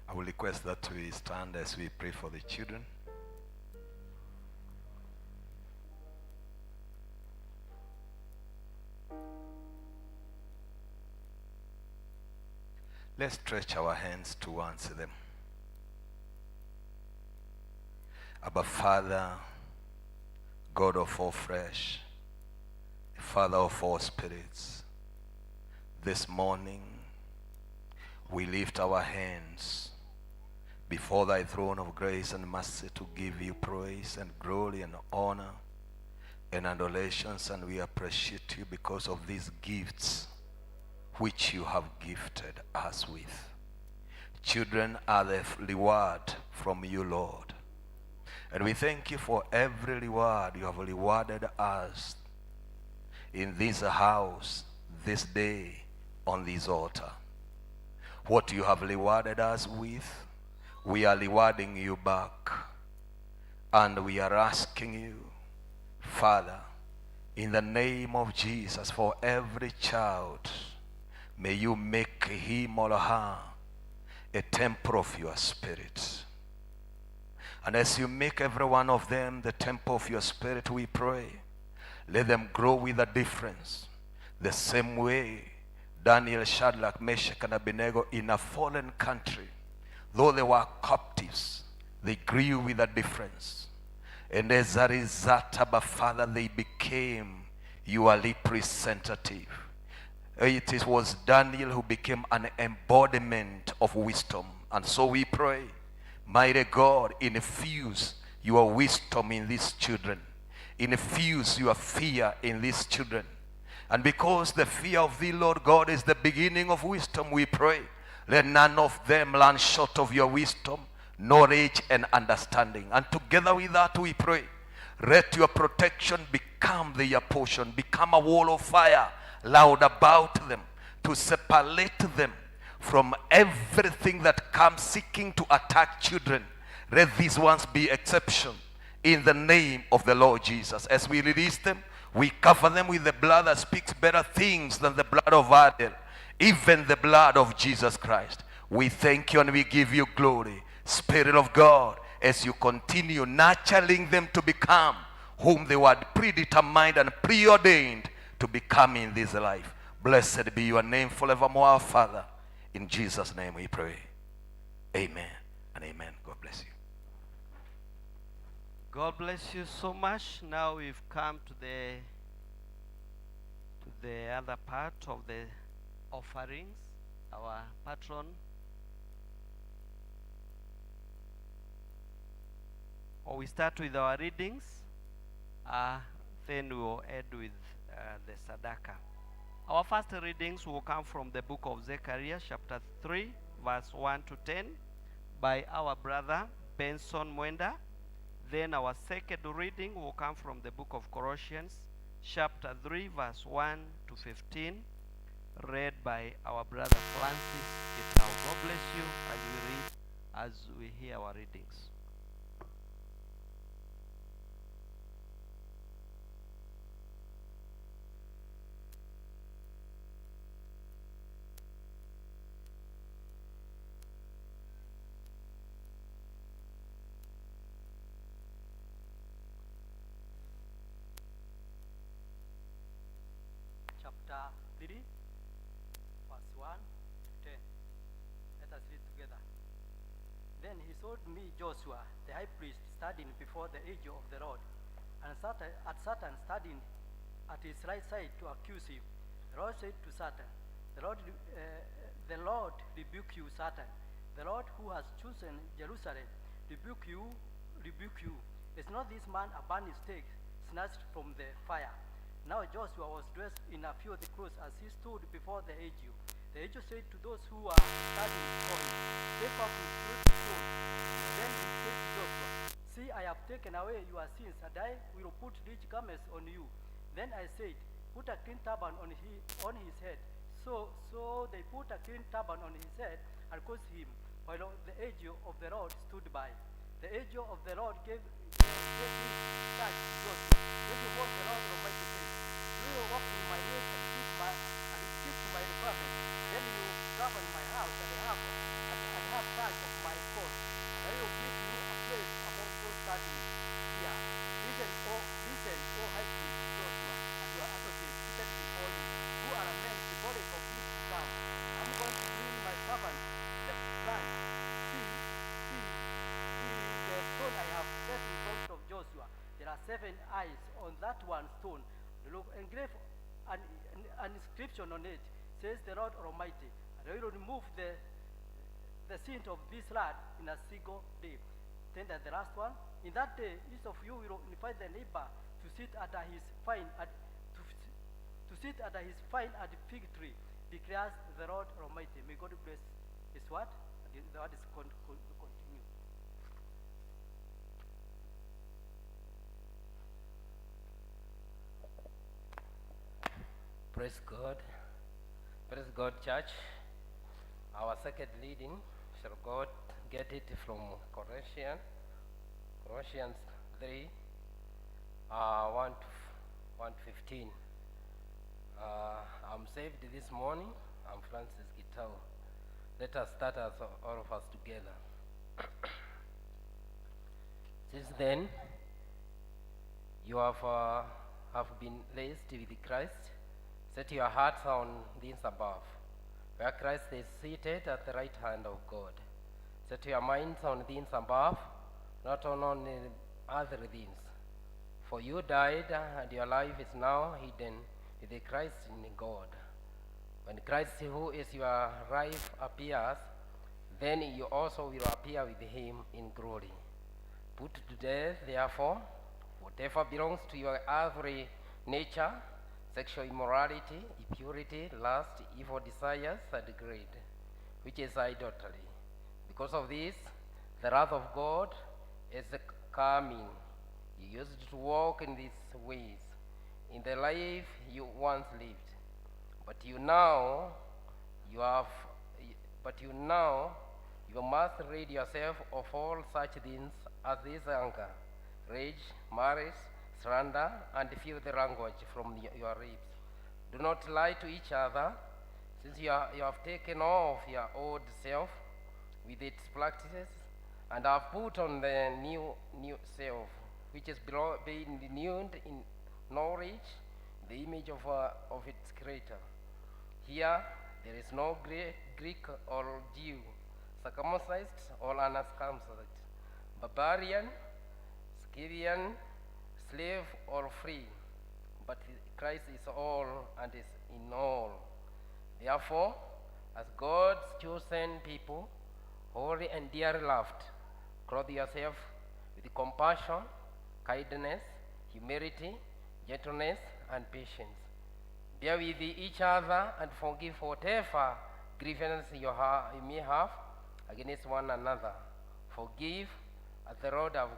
I will request that we stand as we pray for the children. Let's stretch our hands towards them. Abba Father, God of all flesh, Father of all spirits, this morning we lift our hands before thy throne of grace and mercy to give you praise and glory and honor and adorations, and we appreciate you because of these gifts which you have gifted us with. Children are the reward from you, Lord, and we thank you for every reward you have rewarded us in this house, this day, on this altar. What you have rewarded us with, we are rewarding you back. And we are asking you, Father, in the name of Jesus, for every child, may you make him or her a temple of your Spirit. And as you make every one of them the temple of your Spirit, we pray, let them grow with a difference. The same way Daniel, Shadrach, Meshach, and Abednego in a foreign country, though they were captives, they grew with a difference. And as a result, Abba Father, they became your representative. It was Daniel who became an embodiment of wisdom. And so we pray, mighty God, infuse your wisdom in these children. Infuse your fear in these children. And because the fear of thee, Lord God, is the beginning of wisdom, we pray, let none of them learn short of your wisdom, knowledge, and understanding. And together with that, we pray, let your protection become their portion, become a wall of fire loud about them, to separate them from everything that comes seeking to attack children. Let these ones be exception in the name of the Lord Jesus. As we release them, we cover them with the blood that speaks better things than the blood of Abel, even the blood of Jesus Christ. We thank you and we give you glory, Spirit of God, as you continue nurturing them to become whom they were predetermined and preordained to become in this life. Blessed be your name forevermore, our Father. In Jesus' name we pray. Amen and amen. God bless you.
God bless you so much. Now we've come to the other part of the offerings. Our patron, or we start with our readings, then we will end with the Sadaka. Our first readings will come from the book of Zechariah, chapter 3, verse 1 to 10, by our brother Benson Mwenda. Then our second reading will come from the book of Colossians, chapter 3, verse 1 to 15, read by our brother Francis Gitau. God bless you as we hear our readings.
Chapter 3, verse 1 to 10. Let us read together. Then he showed me Joshua, the high priest, standing before the angel of the Lord, and Satan standing at his right side to accuse him. The Lord said to Satan, the Lord rebuke you, Satan. The Lord who has chosen Jerusalem rebuke you. Is not this man a burning stake snatched from the fire? Now Joshua was dressed in a filthy clothes as he stood before the angel. The angel said to those who were standing before him, take up his filthy clothes. Then he said to Joshua, see, I have taken away your sins, and I will put rich garments on you. Then I said, put a clean turban on his head. So they put a clean turban on his head and caused him, while the angel of the Lord stood by. The angel of the Lord gave this charge to Joshua. This is what the Lord Almighty says. You will walk in my ways and keep my requirements. Then you will govern my house and have charge of my court. And I will give you a place among those standing here. Listen, O high priest Joshua, and your associates seated before you, who are men symbolic of things to come. I'm going to bring my servant the plan. See the stone I have set in front of Joshua. There are 7 eyes on that one stone. Look, engrave an inscription on it, says the Lord Almighty. And I will remove the sin of this land in a single day. Then the last one, in that day, each of you will invite the neighbor to sit under his vine and fig tree, declares the Lord Almighty. May God bless his word. And the word is continue.
Praise God. Praise God, church. Our second reading shall go get it from Colossians 3, 1 to 15. I'm saved this morning. I'm Francis Gitau. Let us start as all of us together. Since then, you have been raised with Christ. Set your hearts on things above, where Christ is seated at the right hand of God. Set your minds on things above, not on other things. For you died, and your life is now hidden with Christ in God. When Christ, who is your life, appears, then you also will appear with him in glory. Put to death, therefore, whatever belongs to your earthly nature: sexual immorality, impurity, lust, evil desires, and greed, which is idolatry. Because of this, the wrath of God is coming. You used to walk in these ways in the life you once lived, but you now must rid yourself of all such things as this: anger, rage, malice, slander, and filthy language from your lips. Do not lie to each other, since you have taken off your old self with its practices, and have put on the new self, which is being renewed in knowledge, the image of its creator. Here there is no Greek or Jew, circumcised or uncircumcised, barbarian, Scythian, slave or free, but Christ is all and is in all. Therefore, as God's chosen people, holy and dearly loved, clothe yourself with compassion, kindness, humility, gentleness, and patience. Bear with each other and forgive whatever grievance you may have against one another. Forgive as the Lord have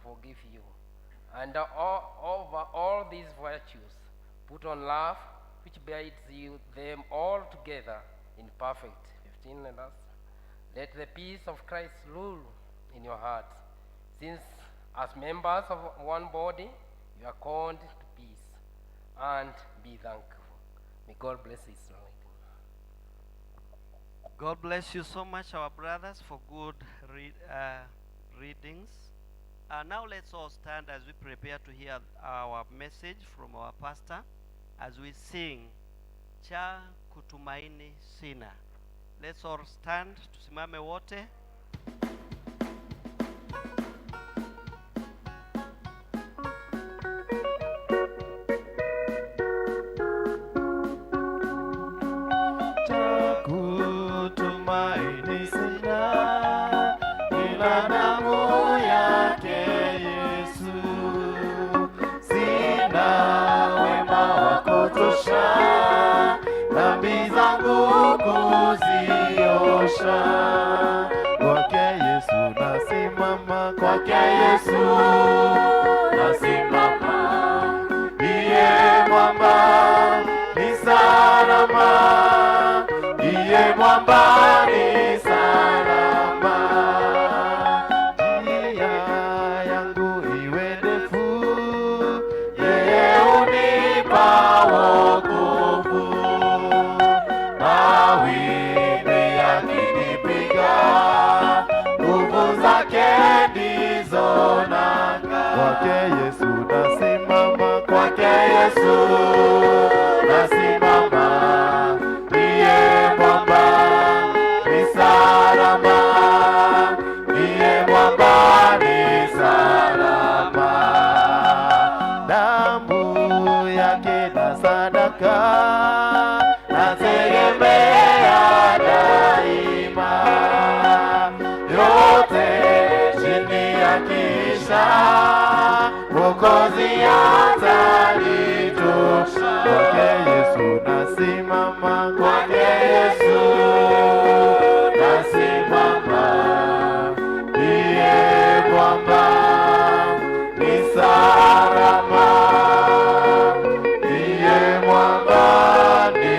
forgive you. And over all these virtues, put on love, which binds them all together in perfect. 15 and last. Let the peace of Christ rule in your hearts, since as members of one body, you are called to peace, and be thankful. May God bless His anointing.
God bless you so much, our brothers, for good readings. Now let's all stand as we prepare to hear our message from our pastor as we sing Cha Kutumaini Sina. Let's all stand, tusimame wote.
Cha kutumaini sina, ila damu yake Yesu. Sina wema wa kutosha, dhambi zangu kuziosha. Kwake Yesu nasimama, kwake Yesu nasimama. Iye mwamba ni salama, iye mwamba ni salama. Njia yangu iwe ndefu, yeye unipa wokovu. Mawimbi yakinipiga, nguvu zake ndizo nanga. Kwake Yesu nasimama, kwake Yesu nasimama. Ndiye mwamba ni salama, ndiye mwamba ni salama. Damu yake na sadaka nategemea daima, yote chini ya kisha Mwokozi atanitosha. Kwake Yesu nasimama, kwake Yesu nasimama. Ndiye mwamba ni salama, ndiye mwamba ni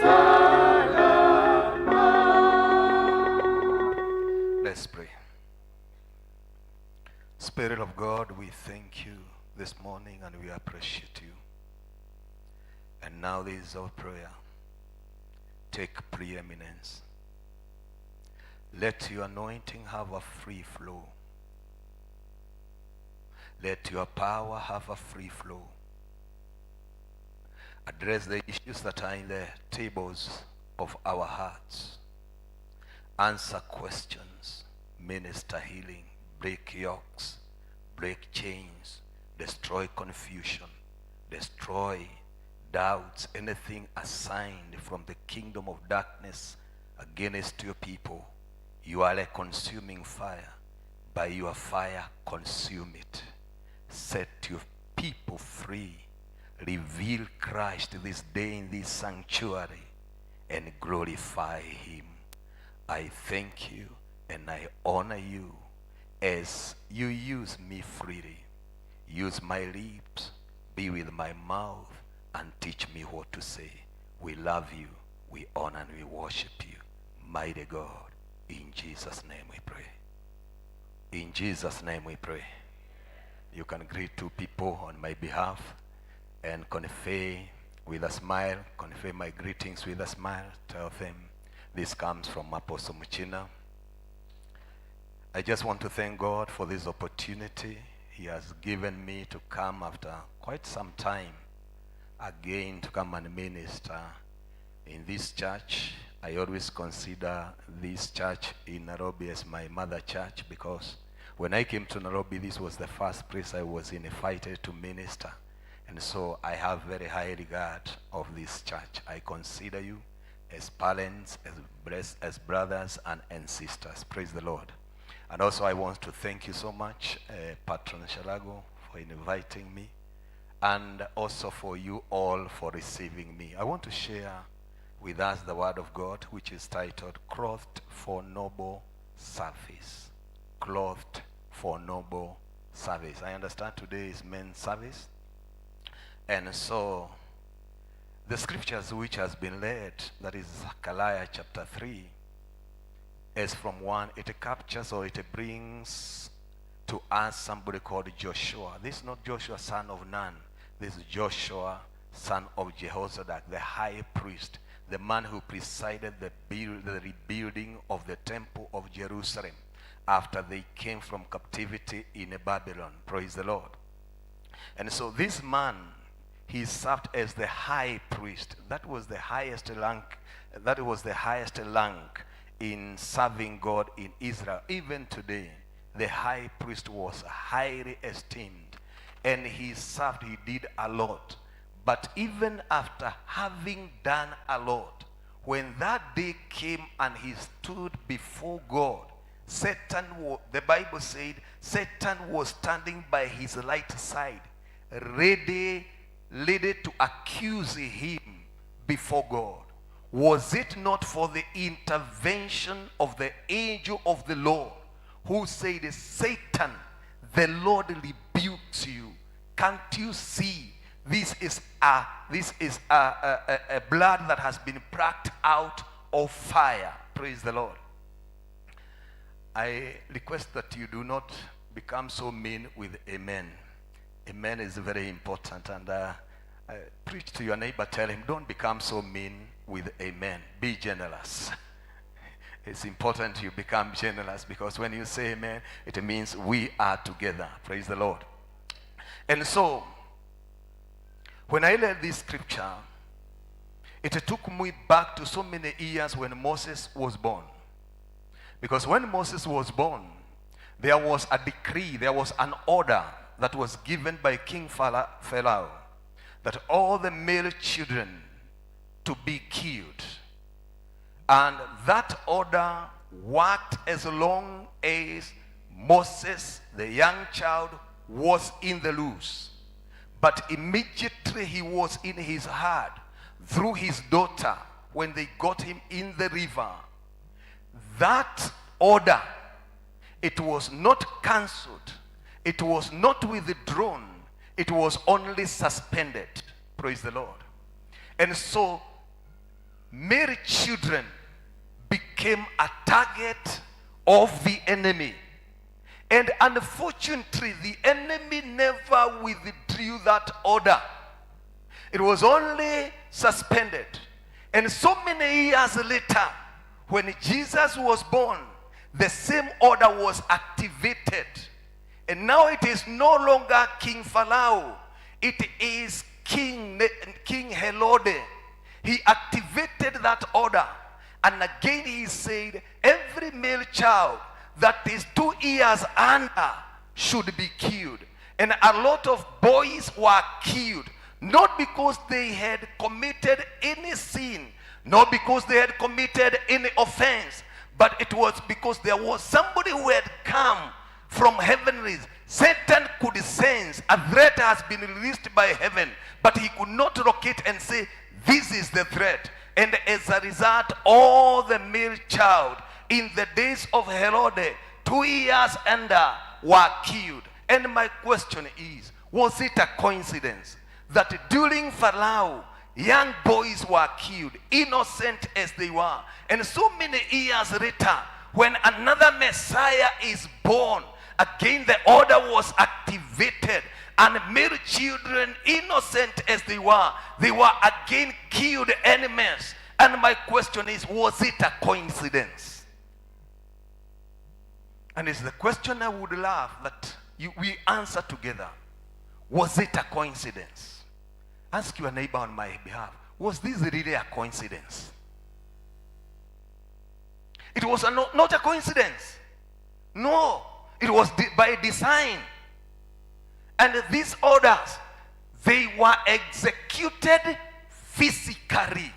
salama.
Spirit of God, we thank you this morning and we appreciate you. And now this is our prayer. Take preeminence. Let your anointing have a free flow. Let your power have a free flow. Address the issues that are in the tables of our hearts. Answer questions. Minister healing. Break yokes. Break chains. Destroy confusion. Destroy doubts. Anything assigned from the kingdom of darkness against your people. You are a consuming fire. By your fire, consume it. Set your people free. Reveal Christ this day in this sanctuary and glorify him. I thank you and I honor you as you use me freely. Use my lips, be with my mouth, and teach me what to say. We love you, we honor and we worship you. Mighty God, in Jesus' name we pray. In Jesus' name we pray. You can greet two people on my behalf and convey with a smile, convey my greetings with a smile. Tell them this comes from Apostle Muchina. I just want to thank God for this opportunity he has given me to come after quite some time again to come and minister in this church. I always consider this church in Nairobi as my mother church, because when I came to Nairobi, this was the first place I was invited to minister. And so I have very high regard of this church. I consider you as parents, as brothers and sisters. Praise the Lord. And also I want to thank you so much, Patron Shalago, for inviting me, and also for you all for receiving me. I want to share with us the word of God, which is titled, Clothed for Noble Service. Clothed for Noble Service. I understand today is men's service. And so, the scriptures which has been led, that is Zechariah chapter 3, is from one, it captures or it brings to us somebody called Joshua. This is not Joshua, son of Nun. This is Joshua, son of Jehozadak, the high priest, the man who presided the rebuilding of the temple of Jerusalem after they came from captivity in Babylon. Praise the Lord. And so this man, he served as the high priest. That was the highest rank. That was the highest rank in serving God in Israel. Even today, the high priest was highly esteemed, and he served. He did a lot. But even after having done a lot, when that day came and he stood before God, Satan, the Bible said, Satan was standing by his right side, ready to accuse him before God. Was it not for the intervention of the angel of the Lord, who said, Satan, the Lord rebukes you. Can't you see this is a blood that has been plucked out of fire? Praise the Lord. I request that you do not become so mean with amen. Amen is very important. And preach to your neighbor, tell him, don't become so mean with amen. Be generous. It's important you become generous, because when you say amen, it means we are together. Praise the Lord. And so, when I read this scripture, it took me back to so many years when Moses was born. Because when Moses was born, there was a decree, there was an order that was given by King Pharaoh, that all the male children to be killed. And that order worked as long as Moses, the young child, was in the loose. But immediately he was in his heart through his daughter when they got him in the river. That order, it was not cancelled. It was not withdrawn. It was only suspended. Praise the Lord. And so, male children became a target of the enemy. And unfortunately, the enemy never withdrew that order. It was only suspended. And so many years later, when Jesus was born, the same order was activated. And now it is no longer King Pharaoh. It is King Herod. He activated that order. And again he said, every male child that is 2 years under should be killed. And a lot of boys were killed, not because they had committed any sin, not because they had committed any offense, but it was because there was somebody who had come from heavenlies. Satan could sense a threat has been released by heaven, but he could not locate and say, this is the threat. And as a result, all the male child in the days of Herod, 2 years under, were killed. And my question is, was it a coincidence that during Pharaoh, young boys were killed, innocent as they were? And so many years later, when another Messiah is born, again the order was activated, and male children, innocent as they were again killed enemies. And my question is, was it a coincidence? And it's the question I would love that we answer together. Was it a coincidence? Ask your neighbor on my behalf, was this really a coincidence? It was not a coincidence. No, it was by design. And these orders, they were executed physically.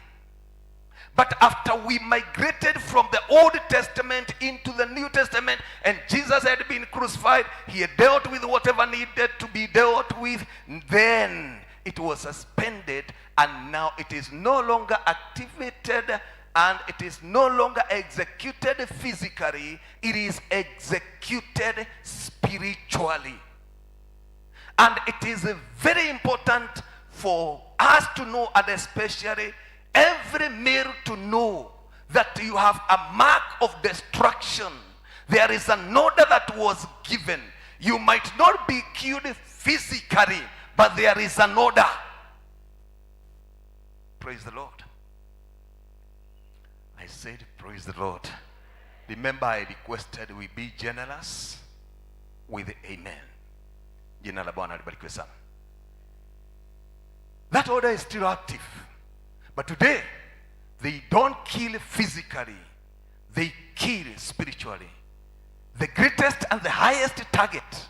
But after we migrated from the Old Testament into the New Testament, and Jesus had been crucified, he had dealt with whatever needed to be dealt with, then it was suspended, and now it is no longer activated, and it is no longer executed physically, it is executed spiritually. And it is very important for us to know, and especially every male to know, that you have a mark of destruction. There is an order that was given. You might not be killed physically, but there is an order. Praise the Lord. I said, praise the Lord. Remember, I requested we be generous with amen. Jina la Bwana libarikiwe sana. That order is still active. But today, they don't kill physically. They kill spiritually. The greatest and the highest target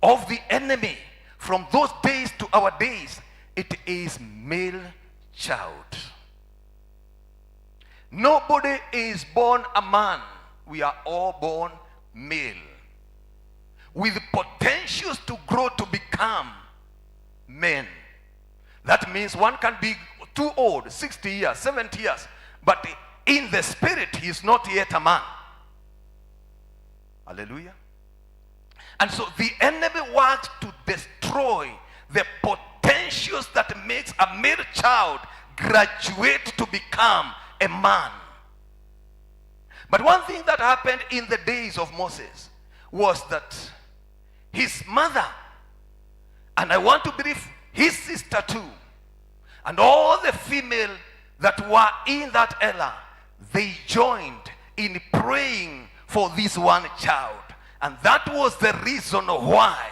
of the enemy from those days to our days, it is male child. Nobody is born a man. We are all born male, with potentials to grow to become men. That means one can be too old, 60 years, 70 years, but in the spirit he is not yet a man. Hallelujah. And so the enemy wants to destroy the potentials that makes a male child graduate to become a man. But one thing that happened in the days of Moses was that his mother, and I want to believe his sister too, and all the female that were in that era, they joined in praying for this one child. And that was the reason why,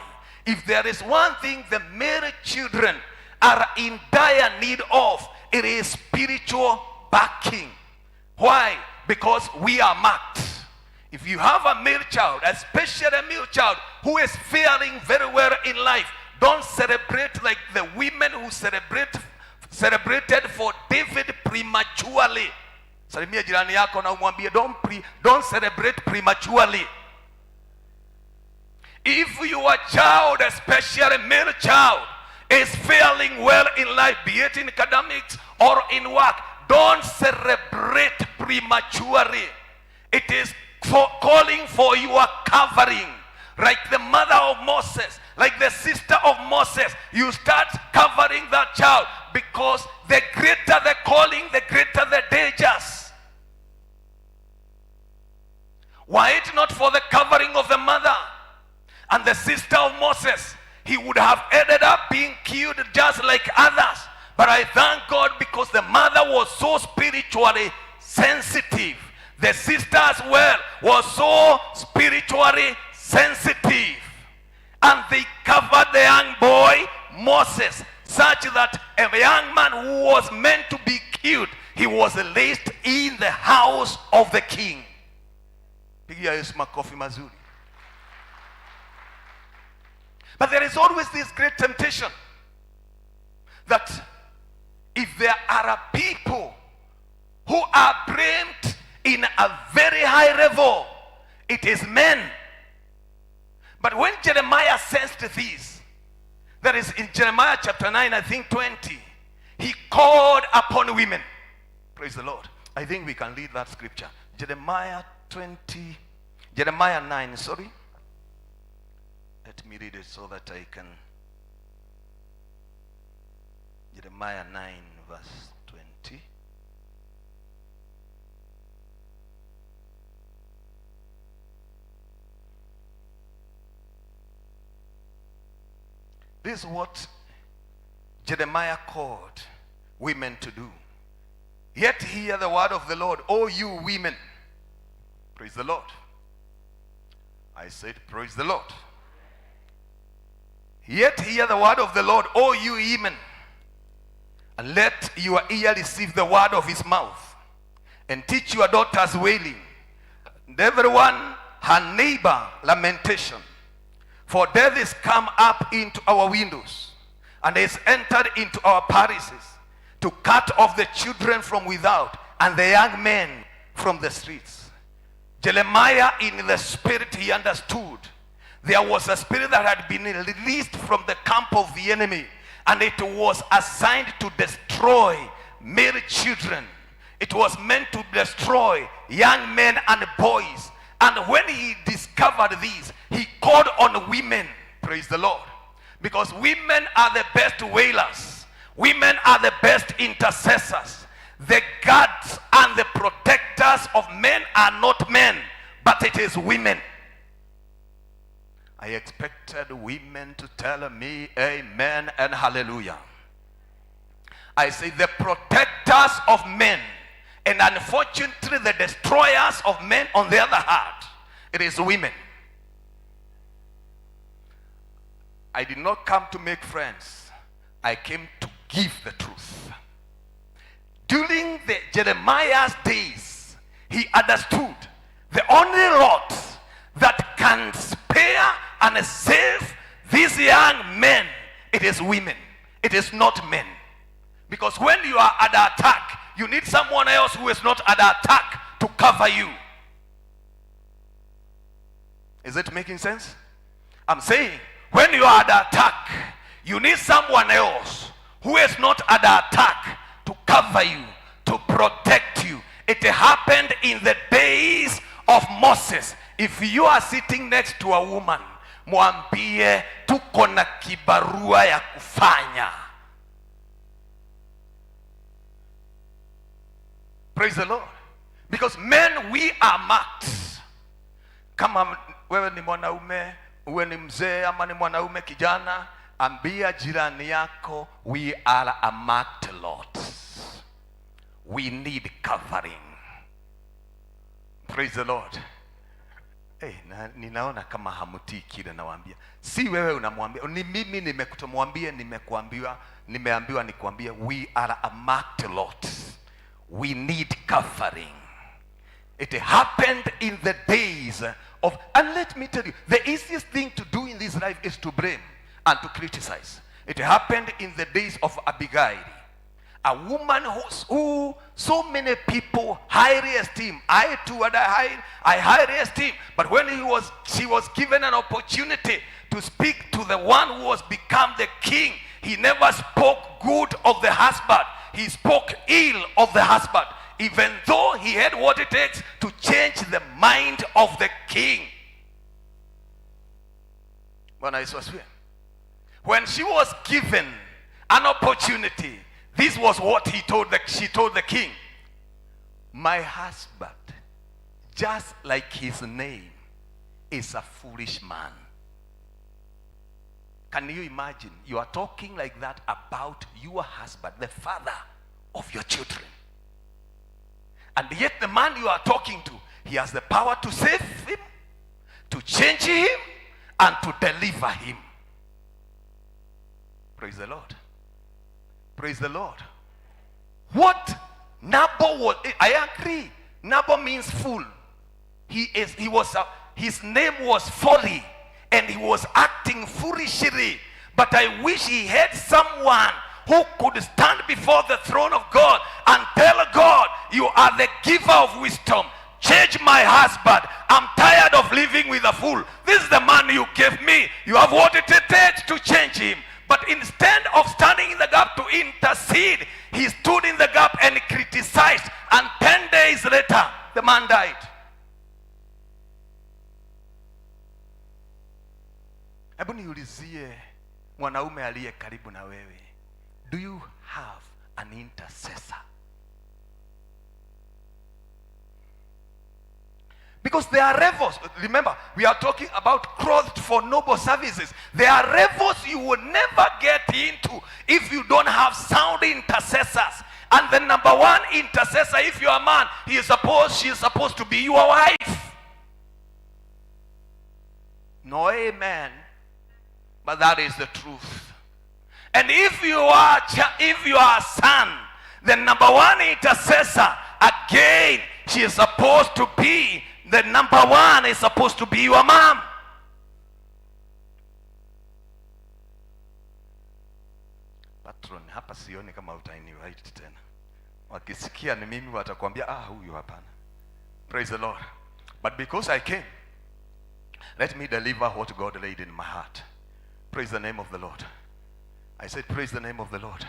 if there is one thing the male children are in dire need of, it is spiritual backing. Why? Because we are marked. If you have a male child, especially a male child who is faring very well in life, don't celebrate like the women who celebrated for David prematurely. Salimia jirani yako na umwambie don't celebrate prematurely. If your child, especially male child, is failing well in life, be it in academics or in work, don't celebrate prematurely. It is calling for your covering. Like the mother of Moses, like the sister of Moses, you start covering that child, because the greater the calling, the greater the dangers. Were it not for the covering of the mother, and the sister of Moses, he would have ended up being killed just like others. But I thank God because the mother was so spiritually sensitive. The sister as well was so spiritually sensitive. And they covered the young boy, Moses, such that a young man who was meant to be killed, he was placed in the house of the king. Pigia Yesu makofi mazuri. But there is always this great temptation that if there are people who are blamed in a very high level, it is men. But when Jeremiah sensed this, that is in Jeremiah chapter 9, I think 20, he called upon women. Praise the Lord. I think we can read that scripture. Jeremiah 9, sorry. Let me read it so that I can. Jeremiah 9 verse 20. This is what Jeremiah called women to do. Yet hear the word of the Lord, O you women. Praise the Lord. I said, praise the Lord. Yet hear the word of the Lord, O you women, and let your ear receive the word of his mouth, and teach your daughters wailing, and everyone her neighbor lamentation. For death is come up into our windows, and is entered into our palaces, to cut off the children from without, and the young men from the streets. Jeremiah, in the spirit, he understood there was a spirit that had been released from the camp of the enemy, and it was assigned to destroy male children. It was meant to destroy young men and boys. And when he discovered this, he called on women. Praise the Lord. Because women are the best wailers. Women are the best intercessors. The guards and the protectors of men are not men, but it is women. I expected women to tell me amen and hallelujah. I say the protectors of men, and unfortunately the destroyers of men on the other hand, it is women. I did not come to make friends. I came to give the truth. During the Jeremiah's days, he understood the only lot that can spare and save these young men, it is women. It is not men. Because when you are under attack, you need someone else who is not under attack to cover you. Is it making sense? I'm saying, when you are under attack, you need someone else who is not under attack to cover you, to protect you. It happened in the days of Moses. If you are sitting next to a woman, mwambie tuko na kibarua ya kufanya. Praise the Lord. Because men, we are marked. Kama wewe ni mwanaume, uwe ni mzee ama ni mwanaume kijana, ambia jirani yako, we are a marked lot. We need covering. Praise the Lord. Hey, ninaona kama hamutii kile nawaambia. Si wewe unamwambia, ni mimi nimekutomwambia, nimeambiwa nikuambie, we are a marked lot. We need covering. It happened in the days of, and let me tell you, the easiest thing to do in this life is to blame and to criticize. It happened in the days of Abigail, a woman who so many people highly esteem. I too, I highly esteem. But when she was given an opportunity to speak to the one who was become the king, he never spoke good of the husband. He spoke ill of the husband, even though he had what it takes to change the mind of the king. When she was given an opportunity, this was what she told the king. My husband, just like his name, is a foolish man. Can you imagine? You are talking like that about your husband, the father of your children. And yet the man you are talking to, he has the power to save him, to change him, and to deliver him. Praise the Lord. Praise the Lord. What Nabal was, I agree. Nabal means fool. His name was Folly, and he was acting foolishly. But I wish he had someone who could stand before the throne of God and tell God, you are the giver of wisdom. Change my husband. I'm tired of living with a fool. This is the man you gave me. You have what it takes to change him. But instead of standing in the gap to intercede, he stood in the gap and criticized. And 10 days later, the man died. Hebu niulizie mwanaume aliye karibu na wewe. Do you have an intercessor? Because there are levels. Remember, we are talking about clothed for noble services. There are levels you will never get into if you don't have sound intercessors. And the number one intercessor, if you are a man, she is supposed to be your wife. No amen. But that is the truth. And if you are a son, the number one intercessor, again, she is supposed to be, the number one is supposed to be your mom. Patron, hapa sioni kama utainvite tena. Wakisikia ni mimi watakwambia, huyu hapana. Praise the Lord. But because I came, let me deliver what God laid in my heart. Praise the name of the Lord. I said, praise the name of the Lord.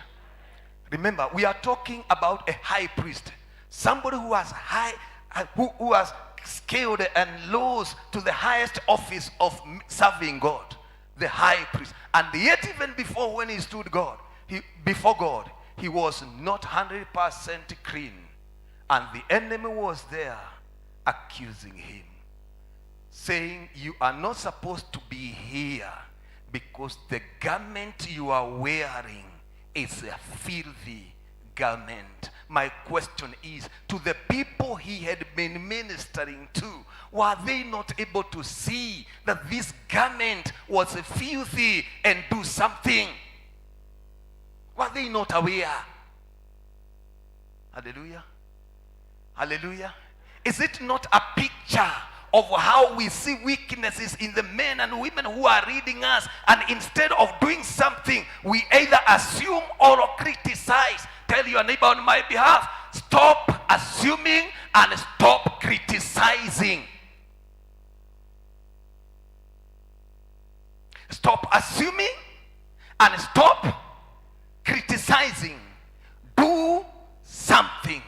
Remember, we are talking about a high priest. Somebody who has who has scaled and rose to the highest office of serving God. The high priest. And yet even before, when he stood before God, he was not 100% clean. And the enemy was there accusing him, saying, you are not supposed to be here, because the garment you are wearing is a filthy garment. My question is, to the people he had been ministering to, were they not able to see that this garment was filthy and do something? Were they not aware? Hallelujah. Hallelujah. Is it not a picture of how we see weaknesses in the men and women who are reading us, and instead of doing something, we either assume or criticize? Tell your neighbor on my behalf, stop assuming and stop criticizing. Stop assuming and stop criticizing. Do something.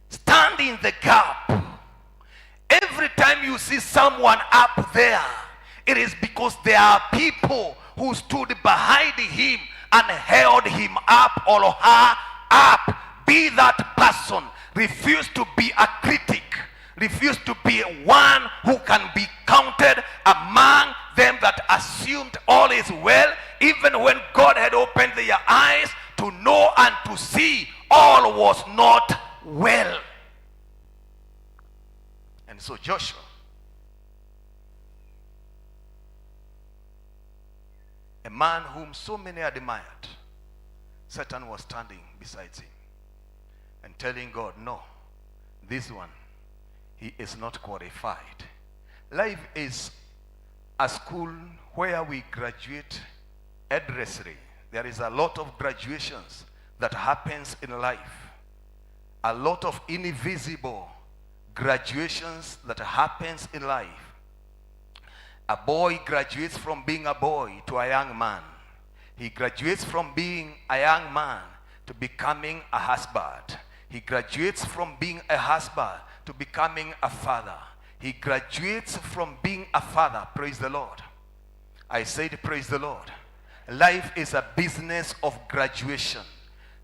Stand in the gap. Every time you see someone up there, it is because there are people who stood behind him and held him up or her up. Be that person. Refuse to be a critic. Refuse to be one who can be counted among them that assumed all is well, even when God had opened their eyes to know and to see all was not well. And so Joshua, a man whom so many admired, Satan was standing beside him and telling God, no, this one, he is not qualified. Life is a school where we graduate endlessly. There is a lot of graduations that happens in life. A lot of invisible graduations that happens in life. A boy graduates from being a boy to a young man. He graduates from being a young man to becoming a husband. He graduates from being a husband to becoming a father. He graduates from being a father. Praise the Lord. I said praise the Lord. Life is a business of graduation.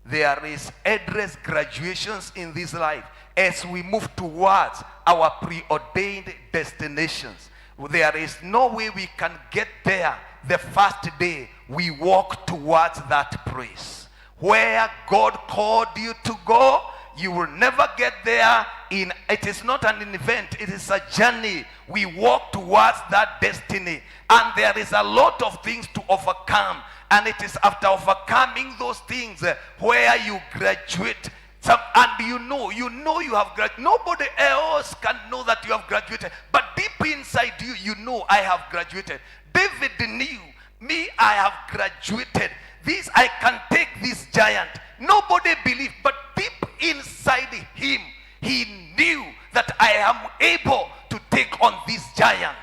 There is endless graduations in this life as we move towards our preordained destinations. there is no way we can get there the first day we walk towards that place. Where God called you to go, you will never get there. It is not an event, it is a journey. We walk towards that destiny, and there is a lot of things to overcome, and it is after overcoming those things where you graduate. And you know you have graduated. Nobody else can know that you have graduated, but deep inside you, you know, I have graduated. David knew, me, I have graduated. This, I can take this giant. Nobody believed, but deep inside him, he knew that I am able to take on this giant.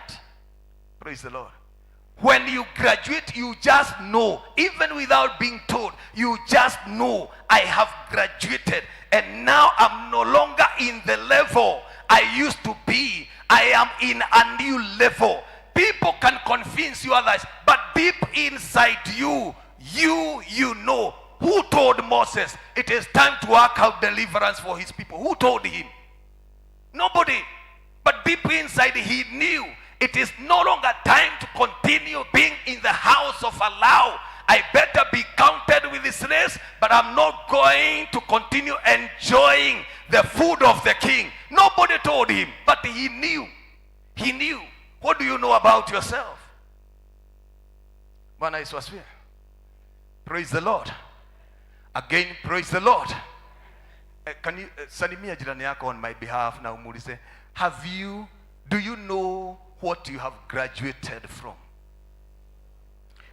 Praise the Lord. When you graduate, you just know, even without being told, you just know, I have graduated, and now I'm no longer in the level I used to be. I am in a new level. People can convince you otherwise, but deep inside you, you know. Who told Moses it is time to work out deliverance for his people? Who told him? Nobody. But deep inside he knew it is no longer time to continue being in the house of Allah. I better be counted with this race, but I'm not going to continue enjoying the food of the king. Nobody told him, but he knew. He knew. What do you know about yourself? Bwana Yesu asifiwe. Praise the Lord. Again, praise the Lord. Can you salimia jirani yako on my behalf na umuulize, do you know what you have graduated from?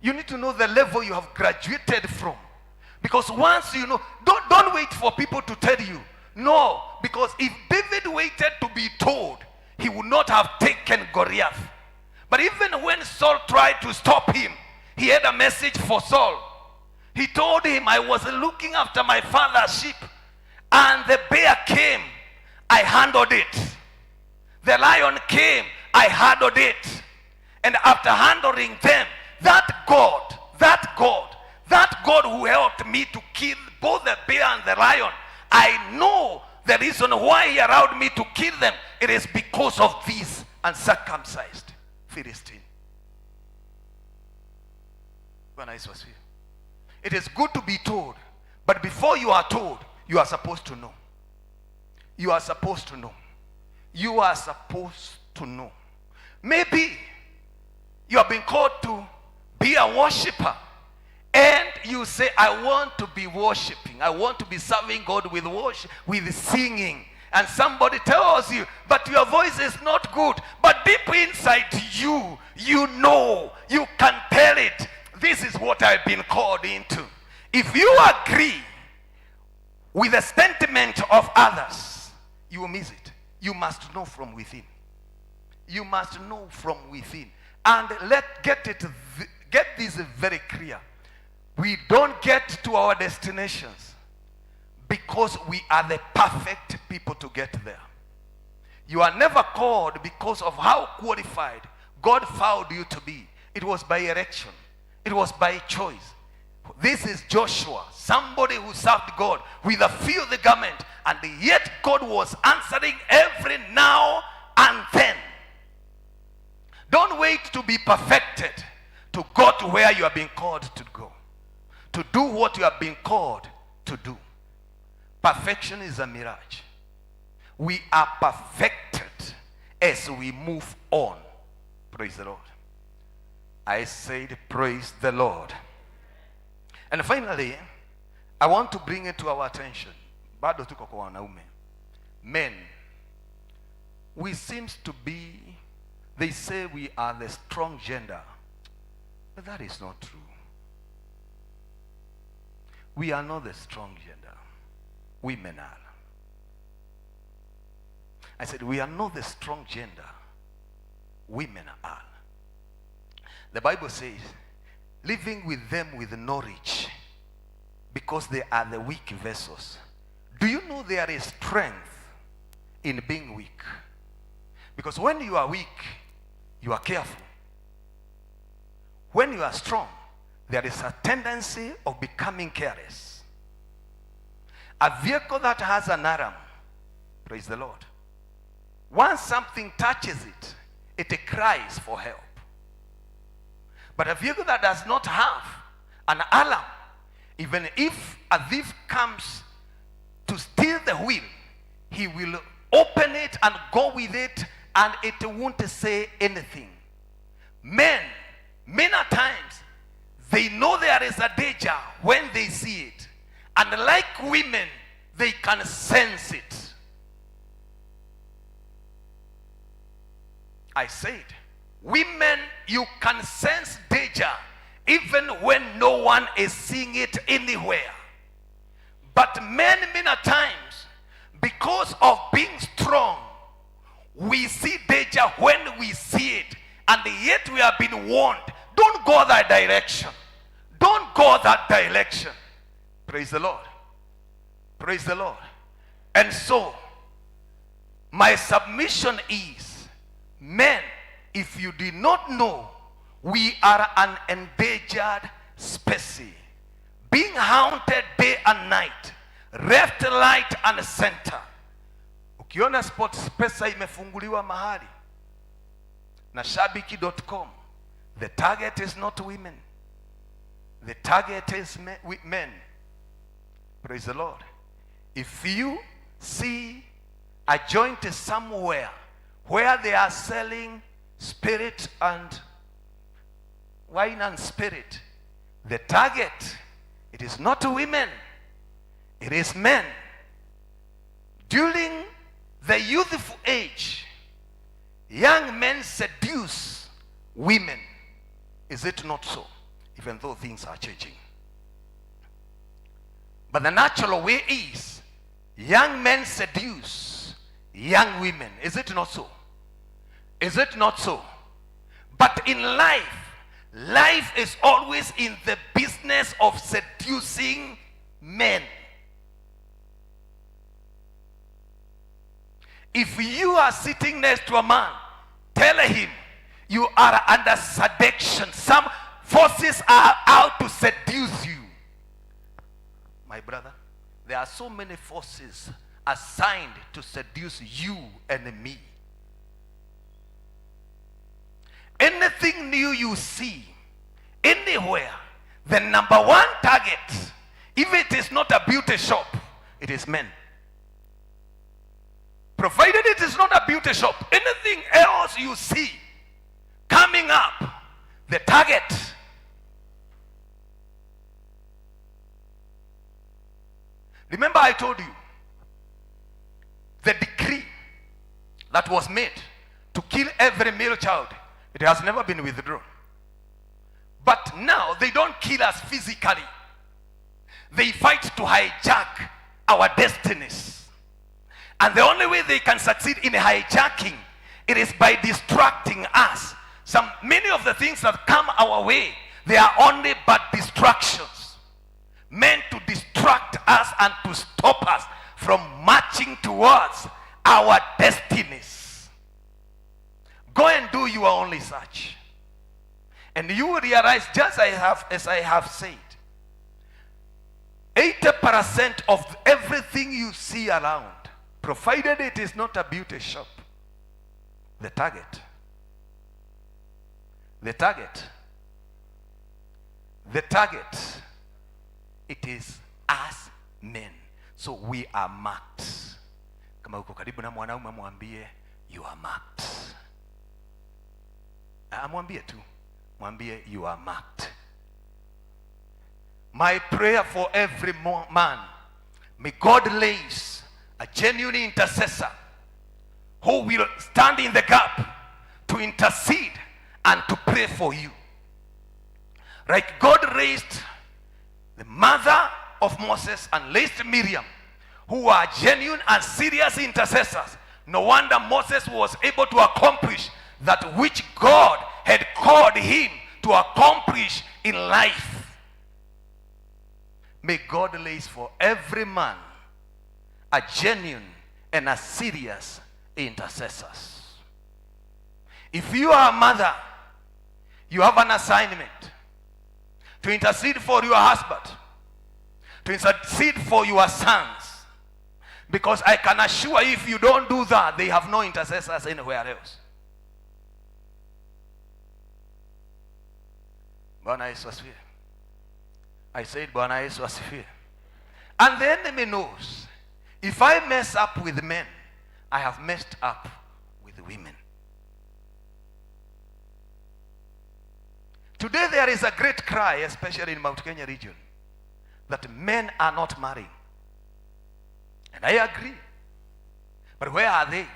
You need to know the level you have graduated from. Because once you know, don't wait for people to tell you. No, because if David waited to be told, he would not have taken Goliath. But even when Saul tried to stop him, he had a message for Saul. He told him, I was looking after my father's sheep, and the bear came, I handled it. The lion came, I handled it. And after handling them, that God who helped me to kill both the bear and the lion, I know the reason why he allowed me to kill them. It is because of this uncircumcised Philistine. It is good to be told, but before you are told, you are supposed to know. You are supposed to know. You are supposed to know. Maybe you have been called to be a worshiper, and you say, I want to be worshiping. I want to be serving God with worship, with singing. And somebody tells you, but your voice is not good. But deep inside you, you know, you can tell it. This is what I've been called into. If you agree with the sentiment of others, you will miss it. You must know from within. You must know from within. And get this very clear. We don't get to our destinations because we are the perfect people to get there. You are never called because of how qualified God found you to be. It was by election. It was by choice. This is Joshua, somebody who served God with a filthy garment, and yet God was answering every now and then. Don't wait to be perfected to go to where you are being called to go, to do what you are being called to do. Perfection is a mirage. We are perfected as we move on. Praise the Lord. I said, praise the Lord. And finally, I want to bring it to our attention. Bado tuko kwa wanaume. Men, we seems to be, they say we are the strong gender. But that is not true. We are not the strong gender. Women are. I said, we are not the strong gender. Women are. The Bible says, living with them with knowledge, because they are the weak vessels. Do you know there is strength in being weak? Because when you are weak, you are careful. When you are strong, there is a tendency of becoming careless. A vehicle that has an alarm, praise the Lord, once something touches it, it cries for help. But a vehicle that does not have an alarm, even if a thief comes to steal the wheel, he will open it and go with it, and it won't say anything. Men, many times, they know there is a danger when they see it. And like women, they can sense it. I said, women, you can sense danger even when no one is seeing it anywhere. But men, many times, because of being strong, we see danger when we see it, and yet we have been warned, don't go that direction. Don't go that direction. Praise the Lord. Praise the Lord. And so, my submission is, men, if you did not know, we are an endangered species, being haunted day and night, left, right and center. Ukiona Sports Pesa imefunguliwa mahali na shabiki.com, the target is not women, the target is men. Praise the Lord. If you see a joint somewhere where they are selling spirit and wine and spirit, the target, it is not women, it is men. During the youthful age, young men seduce women. Is it not so? Even though things are changing. But the natural way is, young men seduce young women. Is it not so? Is it not so? But in life, life is always in the business of seducing men. If you are sitting next to a man, tell him you are under seduction. Some forces are out to seduce you. My brother, there are so many forces assigned to seduce you and me. Anything new you see, anywhere, the number one target, if it is not a beauty shop, it is men. Provided it is not a beauty shop, anything else you see coming up, the target. Remember I told you, the decree that was made to kill every male child, it has never been withdrawn. But now they don't kill us physically. They fight to hijack our destinies. And the only way they can succeed in hijacking, it is by distracting us. Many of the things that come our way, they are only but distractions, meant to distract us and to stop us from marching towards our destinies. Go and do your own research, and you will realize, just as I have said, 80% of everything you see around, provided it is not a beauty shop, the target, it is us men. So we are marked. Kama uko karibu na mwanaume, mwambie you are marked. Mwambie you are marked. My prayer for every man, may God raise a genuine intercessor who will stand in the gap to intercede and to pray for you. Like God raised the mother of Moses and raised Miriam, who are genuine and serious intercessors. No wonder Moses was able to accomplish that which God had called him to accomplish in life. May God raise for every man a genuine and a serious intercessors. If you are a mother, you have an assignment to intercede for your husband, to intercede for your sons. Because I can assure you, if you don't do that, they have no intercessors anywhere else. Bwana Yesu asifiwe. I said Bwana Yesu asifiwe. And the enemy knows, if I mess up with men, I have messed up with women. Today there is a great cry, especially in Mount Kenya region, that men are not marrying. And I agree. But where are they?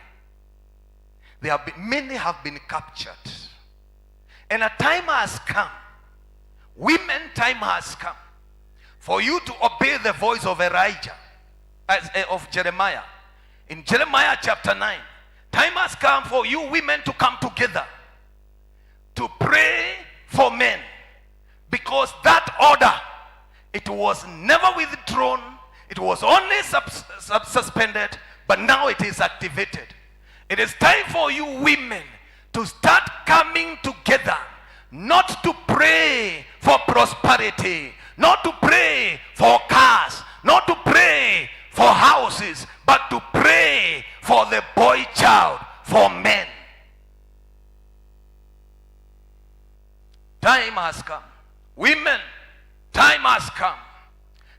Many have been captured. And a time has come, women time has come, for you to obey the voice of of Jeremiah. In Jeremiah chapter 9, time has come for you women to come together to pray for men, because that order, it was never withdrawn, it was only suspended, but now it is activated. It is time for you women to start coming together, not to pray for prosperity, not to pray for cars, not to pray for houses, but to pray for the boy child, for men. Time has come. Women, time has come.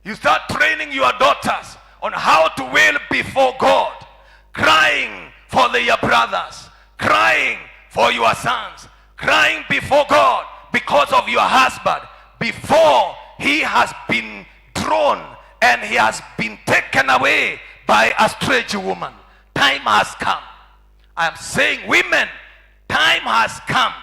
You start training your daughters on how to wail before God, crying for their brothers, crying for your sons, crying before God because of your husband, before he has been thrown and he has been taken away by a strange woman. Time has come. I am saying, women, time has come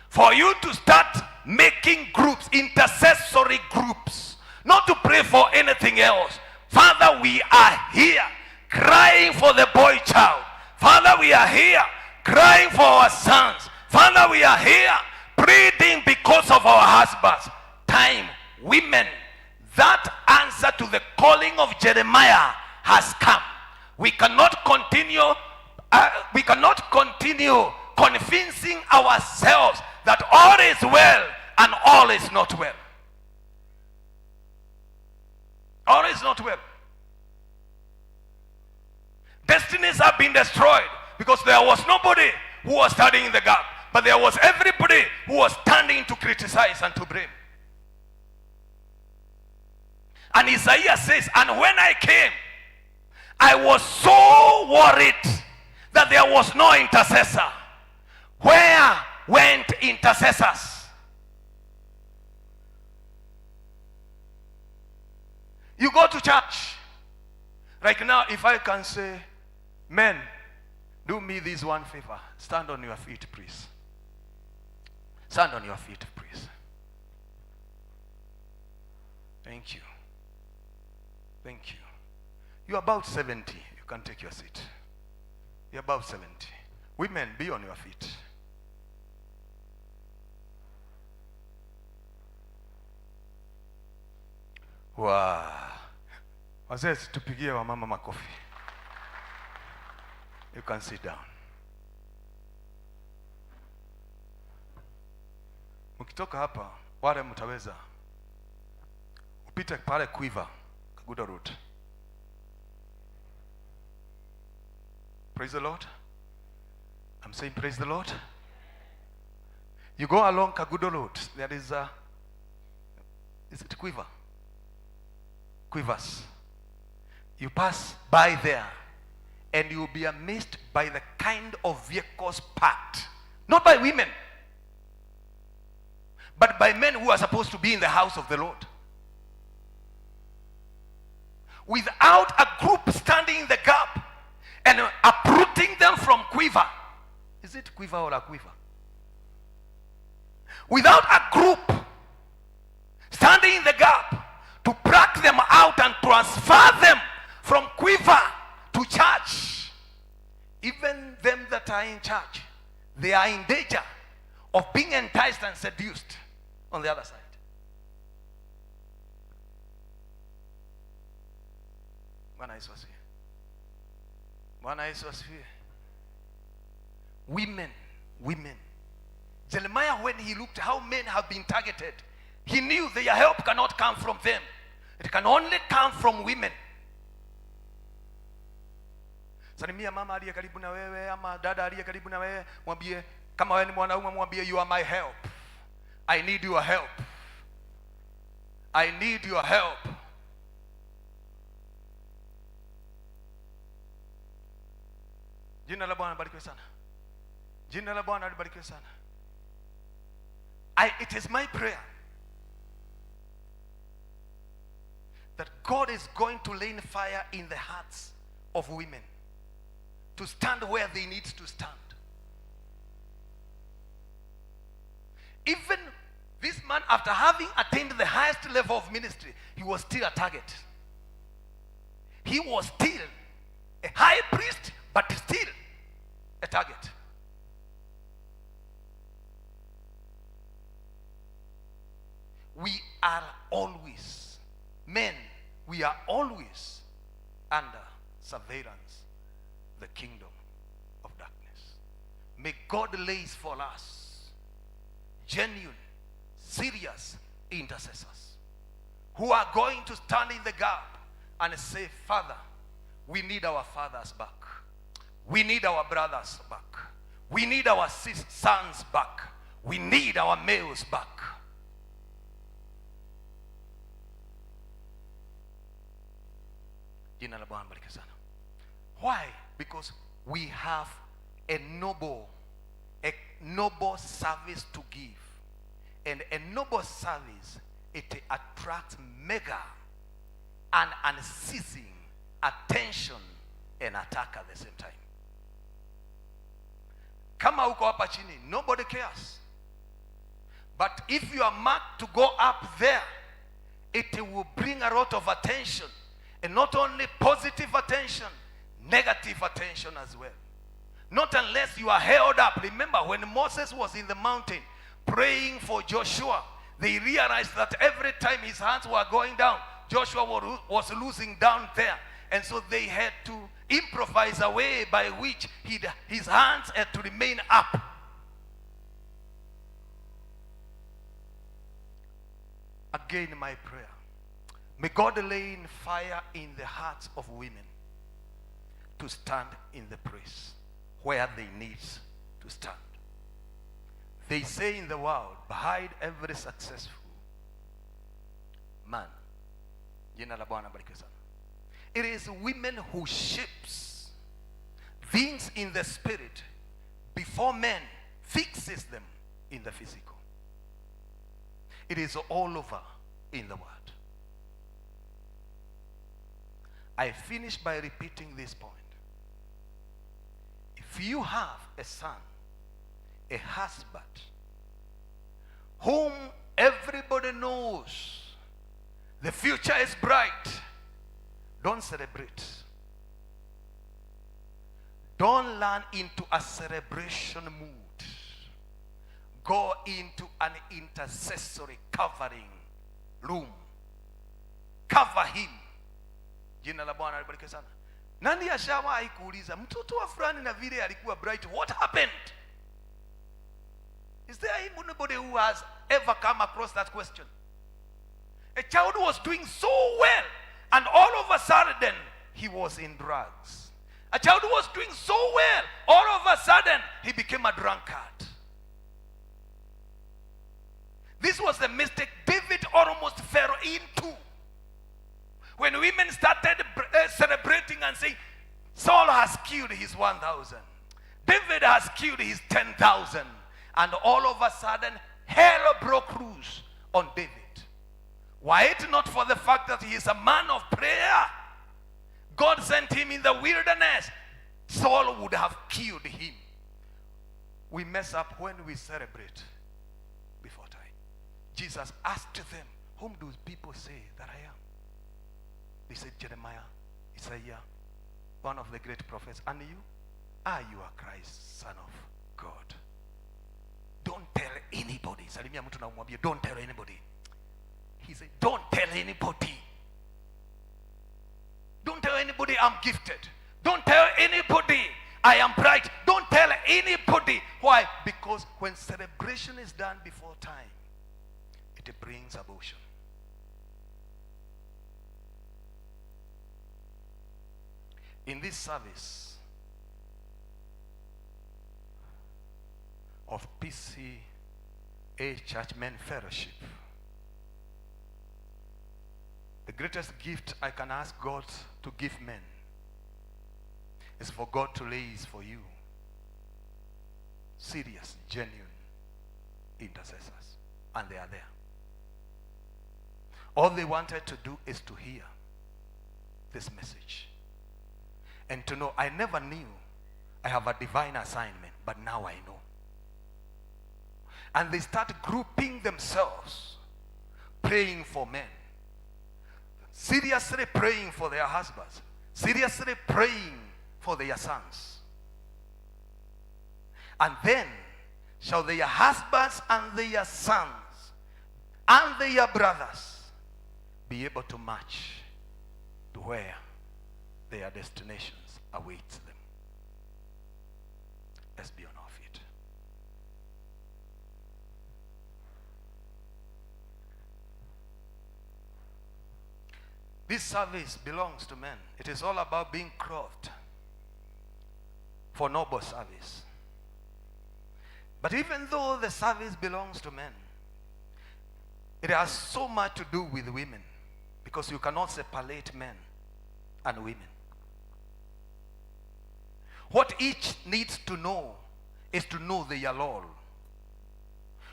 for you to start making groups, intercessory groups, not to pray for anything else. Father, we are here crying for the boy child. Father, we are here crying for our sons. Father, we are here pleading because of our husbands. Time, women, that answer to the calling of Jeremiah has come. We cannot continue convincing ourselves that all is well and all is not well. All is not well. Destinies have been destroyed because there was nobody who was standing in the gap, but there was everybody who was standing to criticize and to blame. And Isaiah says, and when I came, I was so worried that there was no intercessor. Where went intercessors? You go to church. Right now, if I can say, men, do me this one favor. Stand on your feet, please. Stand on your feet, please. Thank you. Thank you. You're about 70. You can take your seat. You're about 70. Women, be on your feet. Wow. Wazee, tupigie wamama makofi. You can sit down. Mkitoka hapa, wale mtaweza upite pale Quiver, Kaguda Road. Praise the Lord. I'm saying praise the Lord. You go along Kaguda Road, there is it Quiver? Quivers. You pass by there and you'll be amazed by the kind of vehicles parked. Not by women, but by men who are supposed to be in the house of the Lord. Without a group standing in the gap and uprooting them from Quiver. Is it Quiver or a Quiver? Without a group standing in the gap to pluck them out and transfer them from Quiver to church. Even them that are in church, they are in danger of being enticed and seduced on the other side. Bwana Yesu asifiwe. Bwana Yesu asifiwe. Women. Jeremiah, when he looked how men have been targeted, he knew their help cannot come from them. It can only come from women. Salimia mama aliye karibu na wewe ama dada aliye karibu na wewe, mwambie kama wewe ni mwanaume, mwambie you are my help. I need your help. I need your help. Jina la Bwana libarikiwe sana. Jina la Bwana libarikiwe sana. It is my prayer that God is going to lay fire in the hearts of women to stand where they need to stand. Even this man, after having attained the highest level of ministry, he was still a target. He was still a high priest, but still a target. We are always, men, we are always under surveillance, the kingdom of darkness. May God lays for us genuine, serious intercessors who are going to stand in the gap and say, Father, we need our fathers back. We need our brothers back. We need our sons back. We need our males back. Jina la Bwana bariki sana. Why? Because we have a noble service to give. And a noble service, it attracts mega and unceasing attention and attack at the same time. Kama uko hapa chini, nobody cares. But if you are marked to go up there, it will bring a lot of attention. And not only positive attention, negative attention as well. Not unless you are held up. Remember when Moses was in the mountain praying for Joshua, they realized that every time his hands were going down, Joshua was losing down there. And so they had to improvise a way by which his hands had to remain up. Again, my prayer, may God lay in fire in the hearts of women to stand in the place where they need to stand. They say in the world, behind every successful man, jina la Bwana barikiwe sana, it is women who shapes things in the spirit before men fixes them in the physical. It is all over in the word. I finish by repeating this point. If you have a son, a husband, whom everybody knows the future is bright, don't celebrate. Don't learn into a celebration mood. Go into an intercessory covering room. Cover him. Jina la Bwana libarikiwe sana. Nani ashawahi kuuliza mtoto wa fulani na vile alikuwa bright, what happened? Is there anybody who has ever come across that question? A child was doing so well, and all of a sudden he was in drugs. A child was doing so well, all of a sudden he became a drunkard. This was the mistake David almost fell into. When women started celebrating and saying, Saul has killed his 1,000. David has killed his 10,000. And all of a sudden, hell broke loose on David. Were it not for the fact that he is a man of prayer, God sent him in the wilderness, Saul would have killed him. We mess up when we celebrate before time. Jesus asked them, whom do people say that I am? They said, Jeremiah, Isaiah, one of the great prophets. And you? You are Christ, Son of God. Don't tell anybody. Salimia mtu na umwambie, don't tell anybody. He said, don't tell anybody. Don't tell anybody I'm gifted. Don't tell anybody I am bright. Don't tell anybody. Why? Because when celebration is done before time, it brings abortion. In this service of P.C.E.A. Church Men Fellowship, greatest gift I can ask God to give men is for God to raise for you serious, genuine intercessors. And they are there. All they wanted to do is to hear this message and to know, I never knew I have a divine assignment, but now I know. And they start grouping themselves, praying for men, seriously praying for their husbands, seriously praying for their sons. And then shall their husbands and their sons and their brothers be able to march to where their destinations await them. Let's be on our feet. This service belongs to men. It is all about being clothed for noble service. But even though the service belongs to men, it has so much to do with women, because you cannot separate men and women. What each needs to know is to know their role.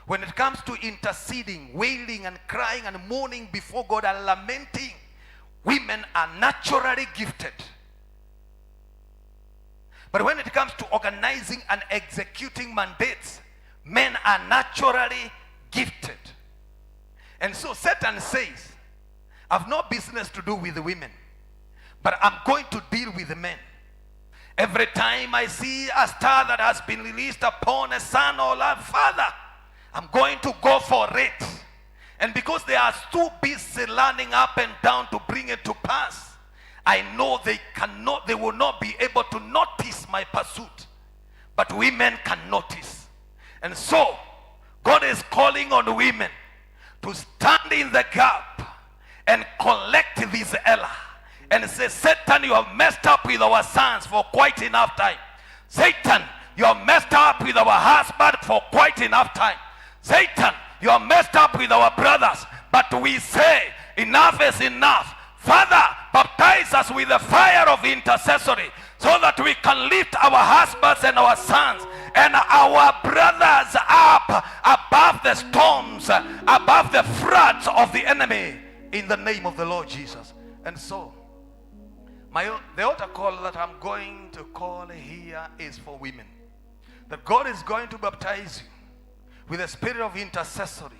When it comes to interceding, wailing and crying and mourning before God and lamenting, women are naturally gifted. But when it comes to organizing and executing mandates, men are naturally gifted. And so Satan says, I've no business to do with the women, but I'm going to deal with the men. Every time I see a star that has been released upon a son or a father, I'm going to go for it. And because they are too busy running up and down to bring it to pass, I know they will not be able to notice my pursuit. But women can notice. And so, God is calling on women to stand in the gap and collect this error. And say, Satan, you have messed up with our sons for quite enough time. Satan, you have messed up with our husband for quite enough time. Satan, you have messed up with our brothers. But we say, enough is enough. Father, baptize us with the fire of intercessory, so that we can lift our husbands and our sons and our brothers up above the storms, above the floods of the enemy, in the name of the Lord Jesus. And so, the altar call that I'm going to call here is for women. That God is going to baptize you with the spirit of intercessory,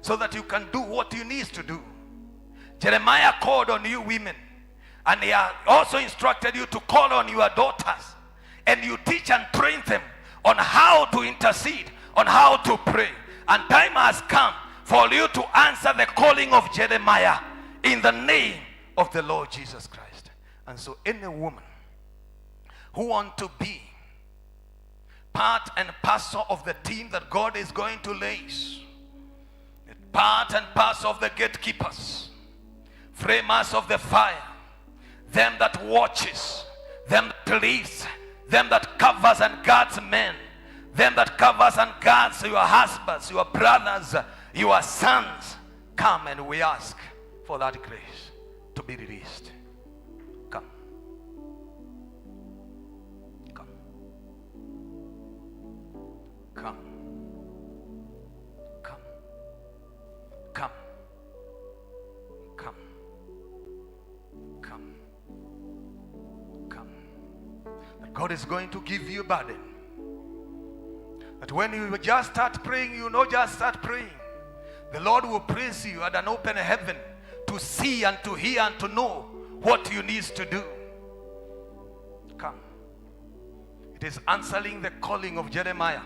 so that you can do what you need to do. Jeremiah called on you women, and he also instructed you to call on your daughters, and you teach and train them on how to intercede, on how to pray. And time has come for you to answer the calling of Jeremiah in the name of the Lord Jesus Christ. And so any woman who wants to be part and parcel of the team that God is going to raise, part and parcel of the gatekeepers, framers of the fire, them that watches, them that leads, them that covers and guards men, them that covers and guards your husbands, your brothers, your sons, come, and we ask for that grace to be released. Come. Come. Come. Come. Come. Come. Come. Come. That God is going to give you a burden. That when you just start praying, you not just start praying. The Lord will praise you at an open heaven to see and to hear and to know what you need to do. Come. It is answering the calling of Jeremiah.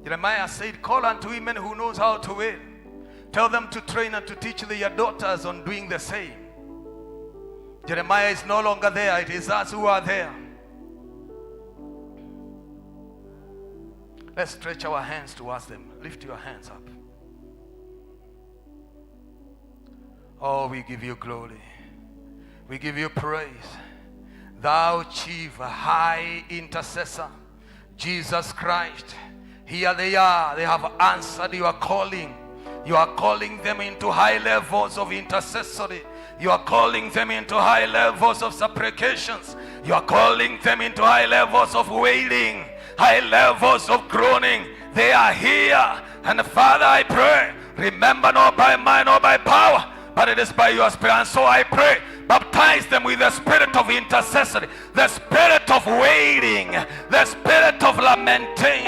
Jeremiah said, call unto women who knows how to wail. Tell them to train and to teach their daughters on doing the same. Jeremiah is no longer there. It is us who are there. Let's stretch our hands towards them. Lift your hands up. Oh, we give you glory. We give you praise. Thou chief high intercessor, Jesus Christ. Here they are. They have answered your calling. You are calling them into high levels of intercessory. You are calling them into high levels of supplications. You are calling them into high levels of wailing, high levels of groaning. They are here. And Father, I pray, remember, not by might, nor by power, but it is by your Spirit. And so I pray, baptize them with the spirit of intercessory, the spirit of waiting, the spirit of lamenting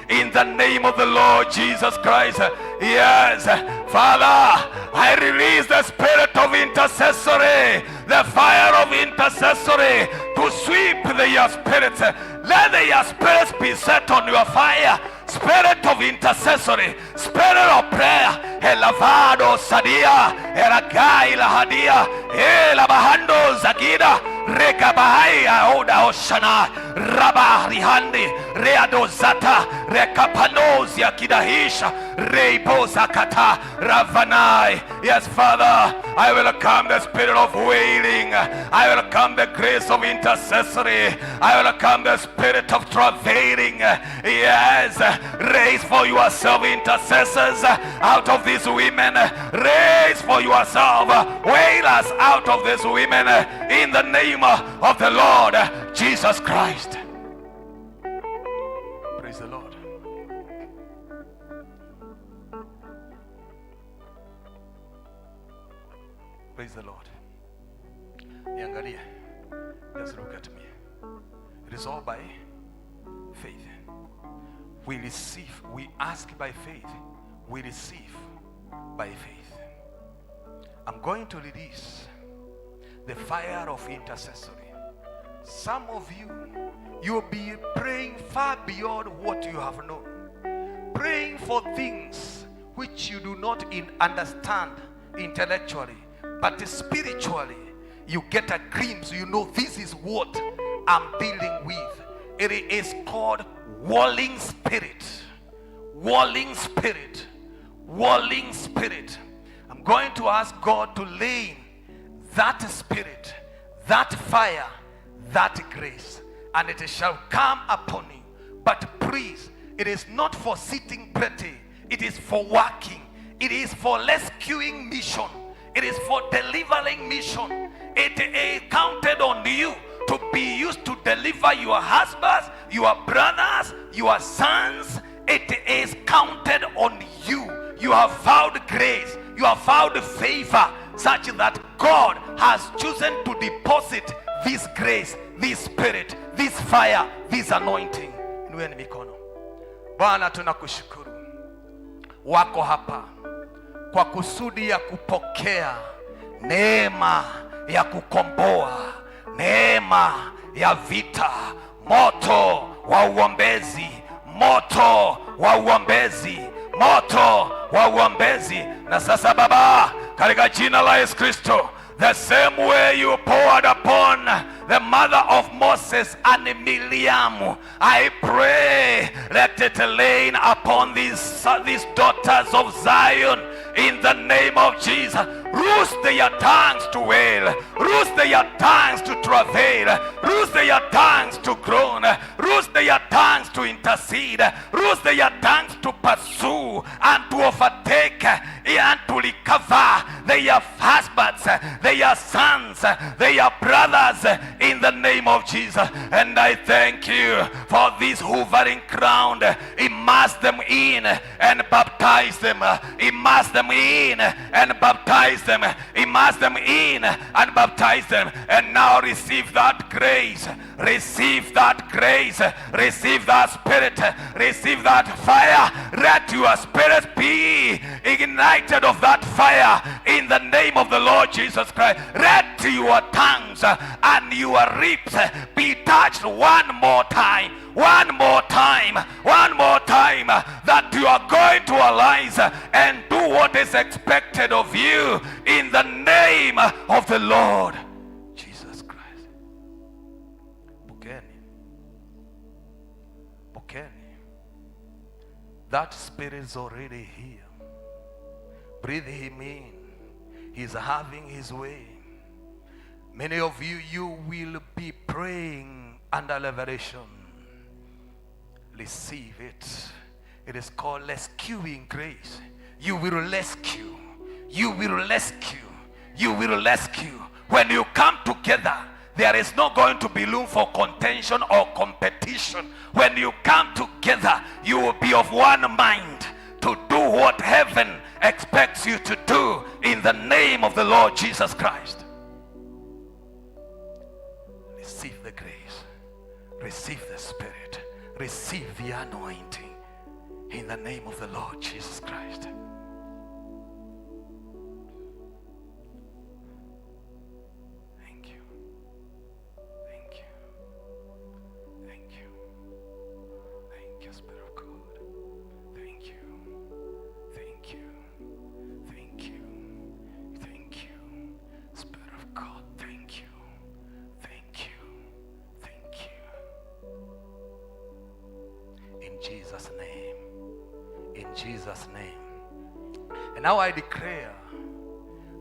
in the name of the Lord Jesus Christ. Yes, Father, I release the spirit of intercessory, the fire of intercessory to sweep their spirits. Let their spirits be set on your fire. Spirit of intercessory, spirit of prayer. Elavado sadia, eragai lahadia, elabahando zagida, rekabahai aoda oshana, rabahihandi, readozata, rekapanozia kidahisha, reibozakata, ravanai. Yes, Father, I welcome the spirit of wailing. I welcome the grace of intercessory. I welcome the spirit of travailing. Yes, raise for yourself intercessors out of these women. Raise for yourself wailers out of these women in the name of the Lord Jesus Christ. Praise the Lord. Praise the Lord. Niangalie. Just look at me. It is all by faith. We receive, we ask by faith, we receive by faith. I'm going to release the fire of intercessory. Some of you, you'll be praying far beyond what you have known. Praying for things which you do not understand intellectually, but spiritually, you get a glimpse. You know, this is what I'm dealing with. It is called walling spirit. Walling spirit. Walling spirit. I'm going to ask God to lay that spirit, that fire, that grace, and it shall come upon you. But please, it is not for sitting pretty. It is for working. It is for rescuing mission. It is for delivering mission. It is counted on you to be used to deliver your husbands, your brothers, your sons. It is counted on you. You have found grace. You have found favor such that God has chosen to deposit this grace, this spirit, this fire, this anointing. Inueni mikono. Bwana, tunakushukuru. Wako hapa kwa kusudi ya kupokea neema ya kukomboa, neema ya vita, moto wa uombezi, moto wa uombezi, moto wa uombezi. Na sasa Baba, katika jina la Yesu Kristo, the same way you poured upon the mother of Moses and Miriam, I pray, let it rain upon these daughters of Zion in the name of Jesus. Loose their tongues to wail, loose their tongues to travail, loose their tongues to groan, loose their tongues to intercede, loose their tongues to pursue and to overtake and to recover their husbands, their sons, their brothers in the name of Jesus. And I thank you for this hovering ground. Immerse them in and baptize them. Immerse them in and baptize them. Immerse them in and baptize them. And now receive that grace. Receive that grace. Receive that spirit. Receive that fire. Let your spirit be ignited of that fire in the name of the Lord Jesus Christ. Let your tongues and your lips be touched one more time. One more time, one more time, that you are going to arise and do what is expected of you in the name of the Lord Jesus Christ. Pokeni. That spirit is already here. Breathe him in. He's having his way. Many of you, you will be praying under liberation. Receive it. It is called rescuing grace. You will rescue. You will rescue. you will rescue. When you come together, there is not going to be room for contention or competition. When you come together, you will be of one mind to do what heaven expects you to do in the name of the Lord Jesus Christ. Receive the grace, receive the Spirit, receive the anointing in the name of the Lord Jesus Christ. Thank you. Thank you. Thank you. Thank you, Spirit of God. Thank you. Thank you. Thank you. Thank you. Spirit of God, thank you. Thank you. Thank you. In Jesus' name. In Jesus' name. And now I declare,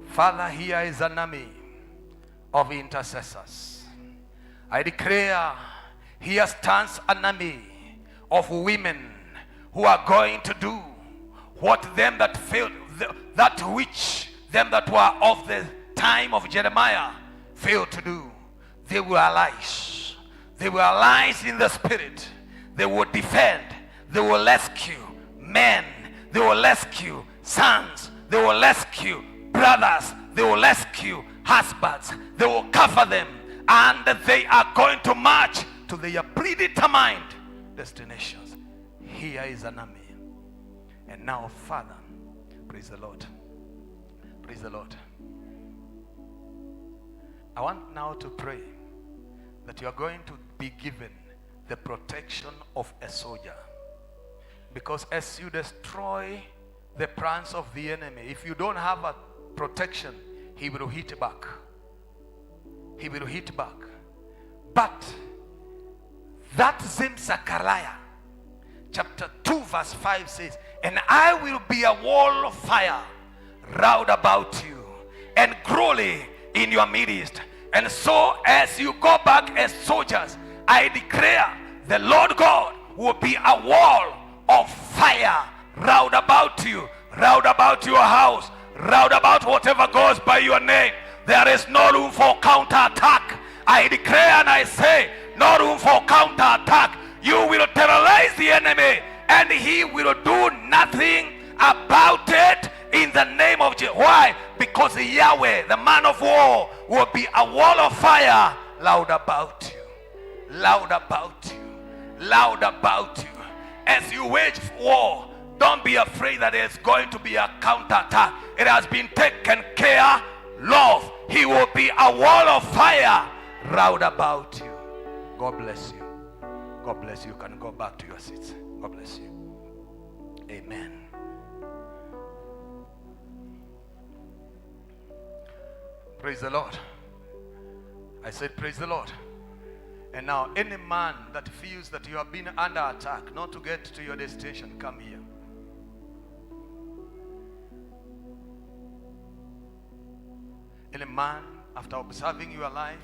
Father, here is an army of intercessors. I declare, here stands an army of women who are going to do what them that failed, that which them that were of the time of Jeremiah failed to do. They will arise. They will arise in the spirit. They will defend. They will rescue men. They will rescue sons. They will rescue brothers. They will rescue husbands. They will cover them. And they are going to march to their predetermined destinations. Here is an army. And now, Father, praise the Lord. Praise the Lord. I want now to pray that you are going to be given the protection of a soldier. Because as you destroy the plans of the enemy, if you don't have a protection, he will hit back. He will hit back. But that same Zechariah chapter 2 verse 5 says, and I will be a wall of fire round about you and glory in your midst. And so as you go back as soldiers, I declare the Lord God will be a wall of fire round about you, round about your house, round about whatever goes by your name. There is no room for counterattack. I declare and I say, no room for counterattack. You will terrorize the enemy and he will do nothing about it in the name of Jesus. Why? Because Yahweh, the man of war, will be a wall of fire loud about you, loud about you, loud about you. As you wage war, don't be afraid that there's going to be a counterattack. It has been taken care of. He will be a wall of fire round about you. God bless you. God bless you. You can go back to your seats. God bless you. Amen. Praise the Lord. I said praise the Lord. And now any man that feels that you have been under attack, not to get to your destination, come here. Any man, after observing your life,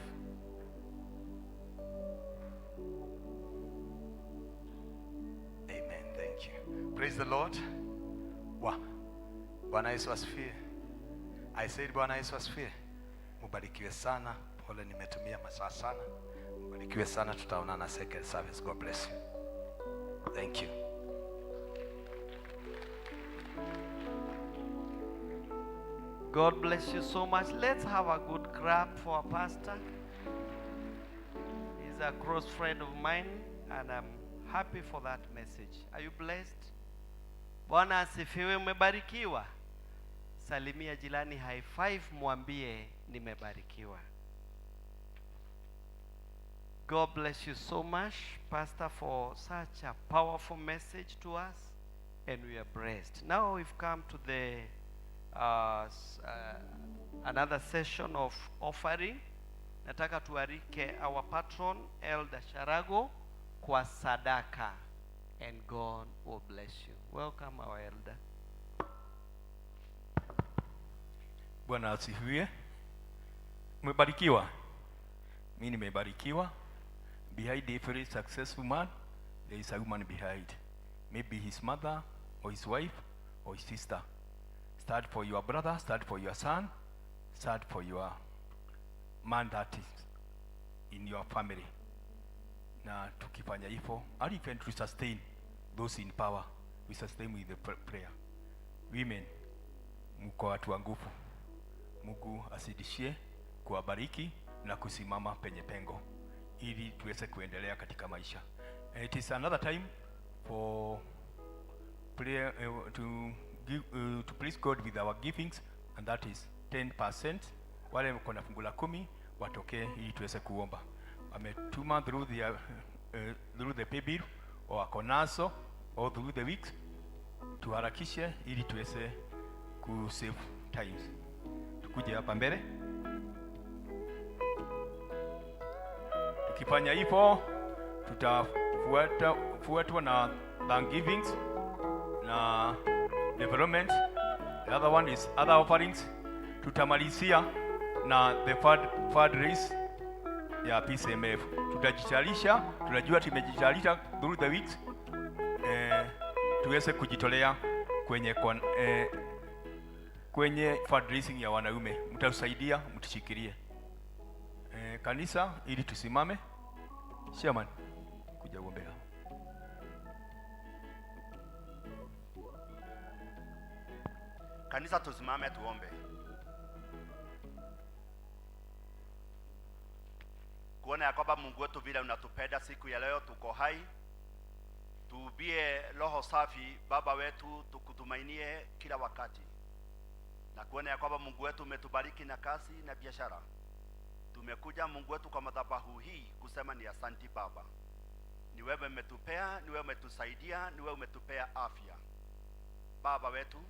amen, thank you. Praise the Lord. Wow. Bwana Yesu asifiwe. I said Bwana Yesu asifiwe. Mubarikiwe sana. Pole nimetumia masaa sana. Mubarikiwe sana, tutaonana second service. God bless you. Thank you.
God bless you so much. Let's have a good clap for our pastor. He's a close friend of mine, and I'm happy for that message. Are you blessed? Bwana asifiwe. Umebarikiwa. Salimia jirani high five, mwambie nimebarikiwa. God bless you so much, Pastor, for such a powerful message to us, and we are blessed. Now we've come to the another session of offering. Nataka tuarike our patron Elder Sharago kwa sadaka, and God will bless you. Welcome our elder.
Bwana asifiwe. Umebarikiwa. Mimi nimebarikiwa. Behind every successful man, there is a woman behind. Maybe his mother or his wife or his sister. Start for your brother, start for your son, sad for your man that is in your family. Na tukifanya hivyo, and even to sustain those in power, we sustain with the prayer. Women, mko watu wa nguvu. Mungu asidishie kuwabariki na kusimama penye pengo ili tuweze kuendelea katika maisha. It is another time for prayer to please God with our givings, and that is 10%. Wale mko na fungu la 10 watokee ili tuweze kuomba. Wametuma through the pay bill or wako nazo or through the weeks, tuharakishe ili tuweze ku save times. Tukuje hapa mbele. Tukifanya hivyo tutafuatwa na thanksgivings na development. The other one is other offerings. Tutamalizia na the fundraise ya Pcmf. Tutajitayarisha, tunajua tumejitayarisha through the weeks. Tuweze kujitolea kwenye fundraising ya wanaume. Mtatusaidia, mtushikilie. Kanisa ili tusimame. Chairman, kuja uombea.
Kanisa tusimame tuombe. Kuona ya kwamba Mungu wetu vile unatupenda siku ya leo tuko hai. Tuubie roho safi Baba wetu, tukutumainie kila wakati. Na kuona ya kwamba Mungu wetu umetubariki na kazi na biashara. Tumekuja Mungu wetu kwa madhabahu hii kusema ni asanti Baba. Ni wewe umetupea, ni wewe umetusaidia, ni wewe umetupea afya. Baba wetu,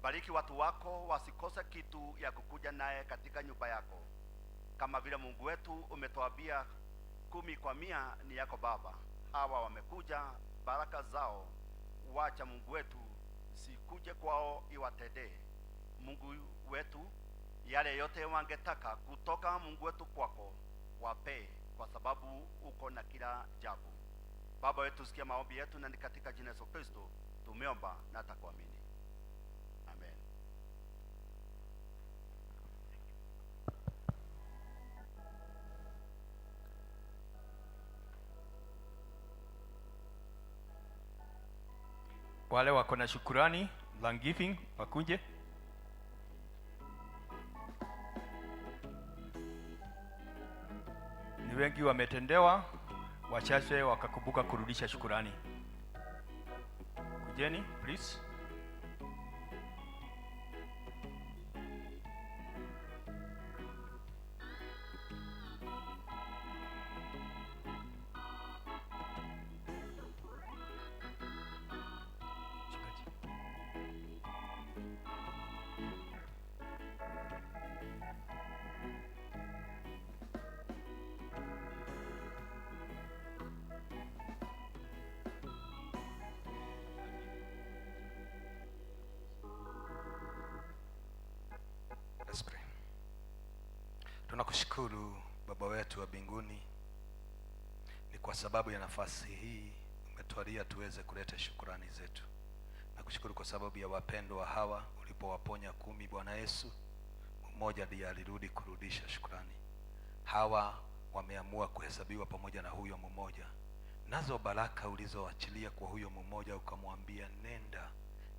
bariki watu wako wasikose kitu ya kukuja naye katika nyumba yako. Kama vile Mungu wetu umetuambia 10 kwa 100 ni yako Baba. Hawa wamekuja, baraka zao wacha Mungu wetu sikuje kwao iwatendee. Mungu wetu, yale yote wangetaka kutoka Mungu wetu kwako wape, kwa sababu uko na kila jambo. Baba wetu, sikia maombi yetu, na ni katika jina la Yesu Kristo tumeomba na takuamini. Amen.
Wale wako na shukrani, thanksgiving, wakuje. Ni wengi wametendewa, wachache wakakumbuka kurudisha shukrani. Kujeni, please.
Let's pray. Tunakushukuru Baba wetu wa mbinguni, ni kwa sababu ya nafasi hii umetualia tuweze kuleta shukrani zetu. Nakushukuru kwa sababu ya wapendwa hawa ulipowaponya 10 Bwana Yesu, mmoja ndiye alirudi kurudisha shukrani. Hawa wameamua kuhesabiwa pamoja na huyo mmoja. Nazo baraka ulizoachilia kwa huyo mmoja ukamwambia nenda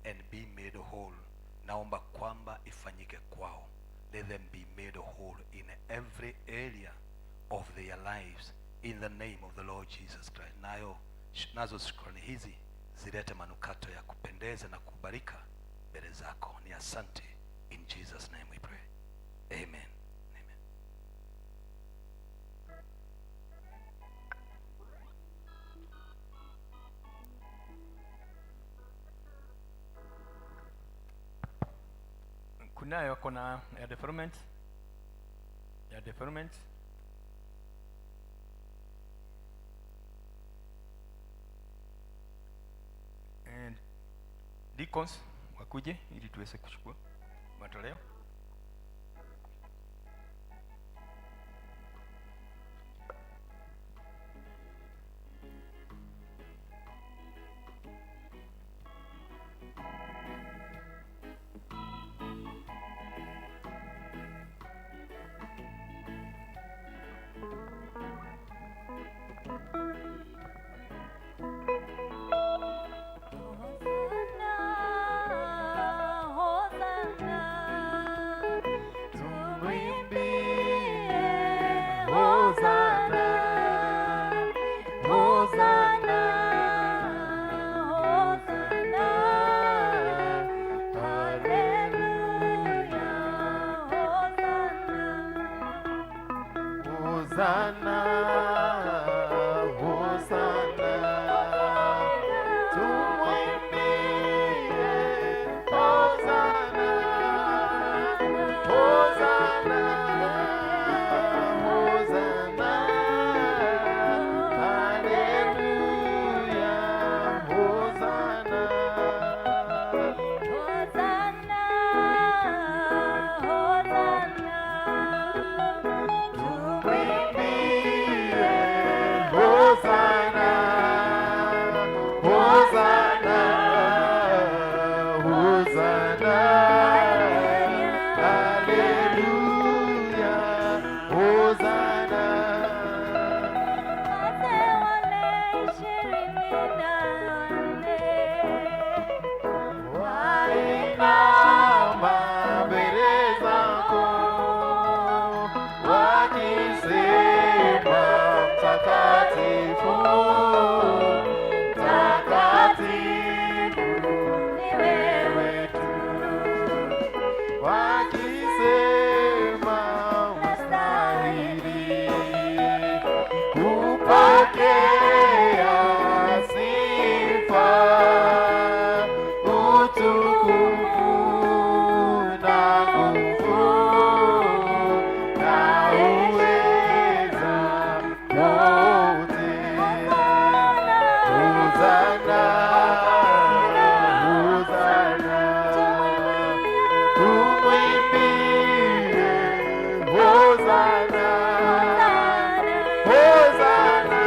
and be made whole, naomba kwamba ifanyike kwao. Let them be made whole in every area of their lives in the name of the Lord Jesus Christ. Nazo shukrani hizi zilete manukato ya kupendeza na kubarika mbele zako. Ni asante, in Jesus name we pray. Amen. Amen.
Kunayo kona ya deferment. And deacons wakuje ili tuweze kuchukua matoleo.
Hosana, Hosana, tumwimbie Hosana, Hosana, Hosana, haleluya, Hosana,
Hosana,
Hosana, Hosana, Hosana, haleluya, Hosana. Wainama mbele zako wakisema mtakatifu, mtakatifu ni wewe tu, wakisema unastahili kupokea sifa, utukufu na nguvu na uweza wote. Hosana, Hosana, tumwimbie Hosana, Hosana,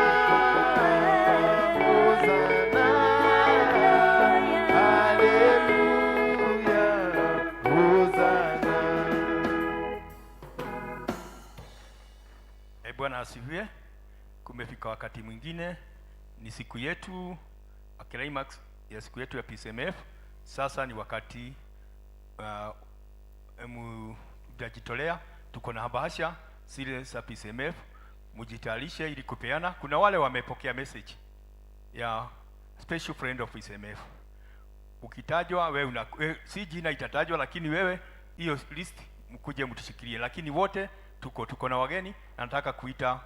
Hosana, haleluya, Hosana.
Bwana asifiwe. Kumefika wakati mwingine, ni siku yetu climax ya siku yetu ya Pcmf. Sasa ni wakati mtajitolea. Tuko na bahasha zile za Pcmf, mujitayarishe ili kupeana. Kuna wale wamepokea message ya special friend of Pcmf. Ukitajwa wewe si jina itatajwa, lakini wewe hiyo list mkuje mtushikilie. Lakini wote tuko na wageni, na nataka kuita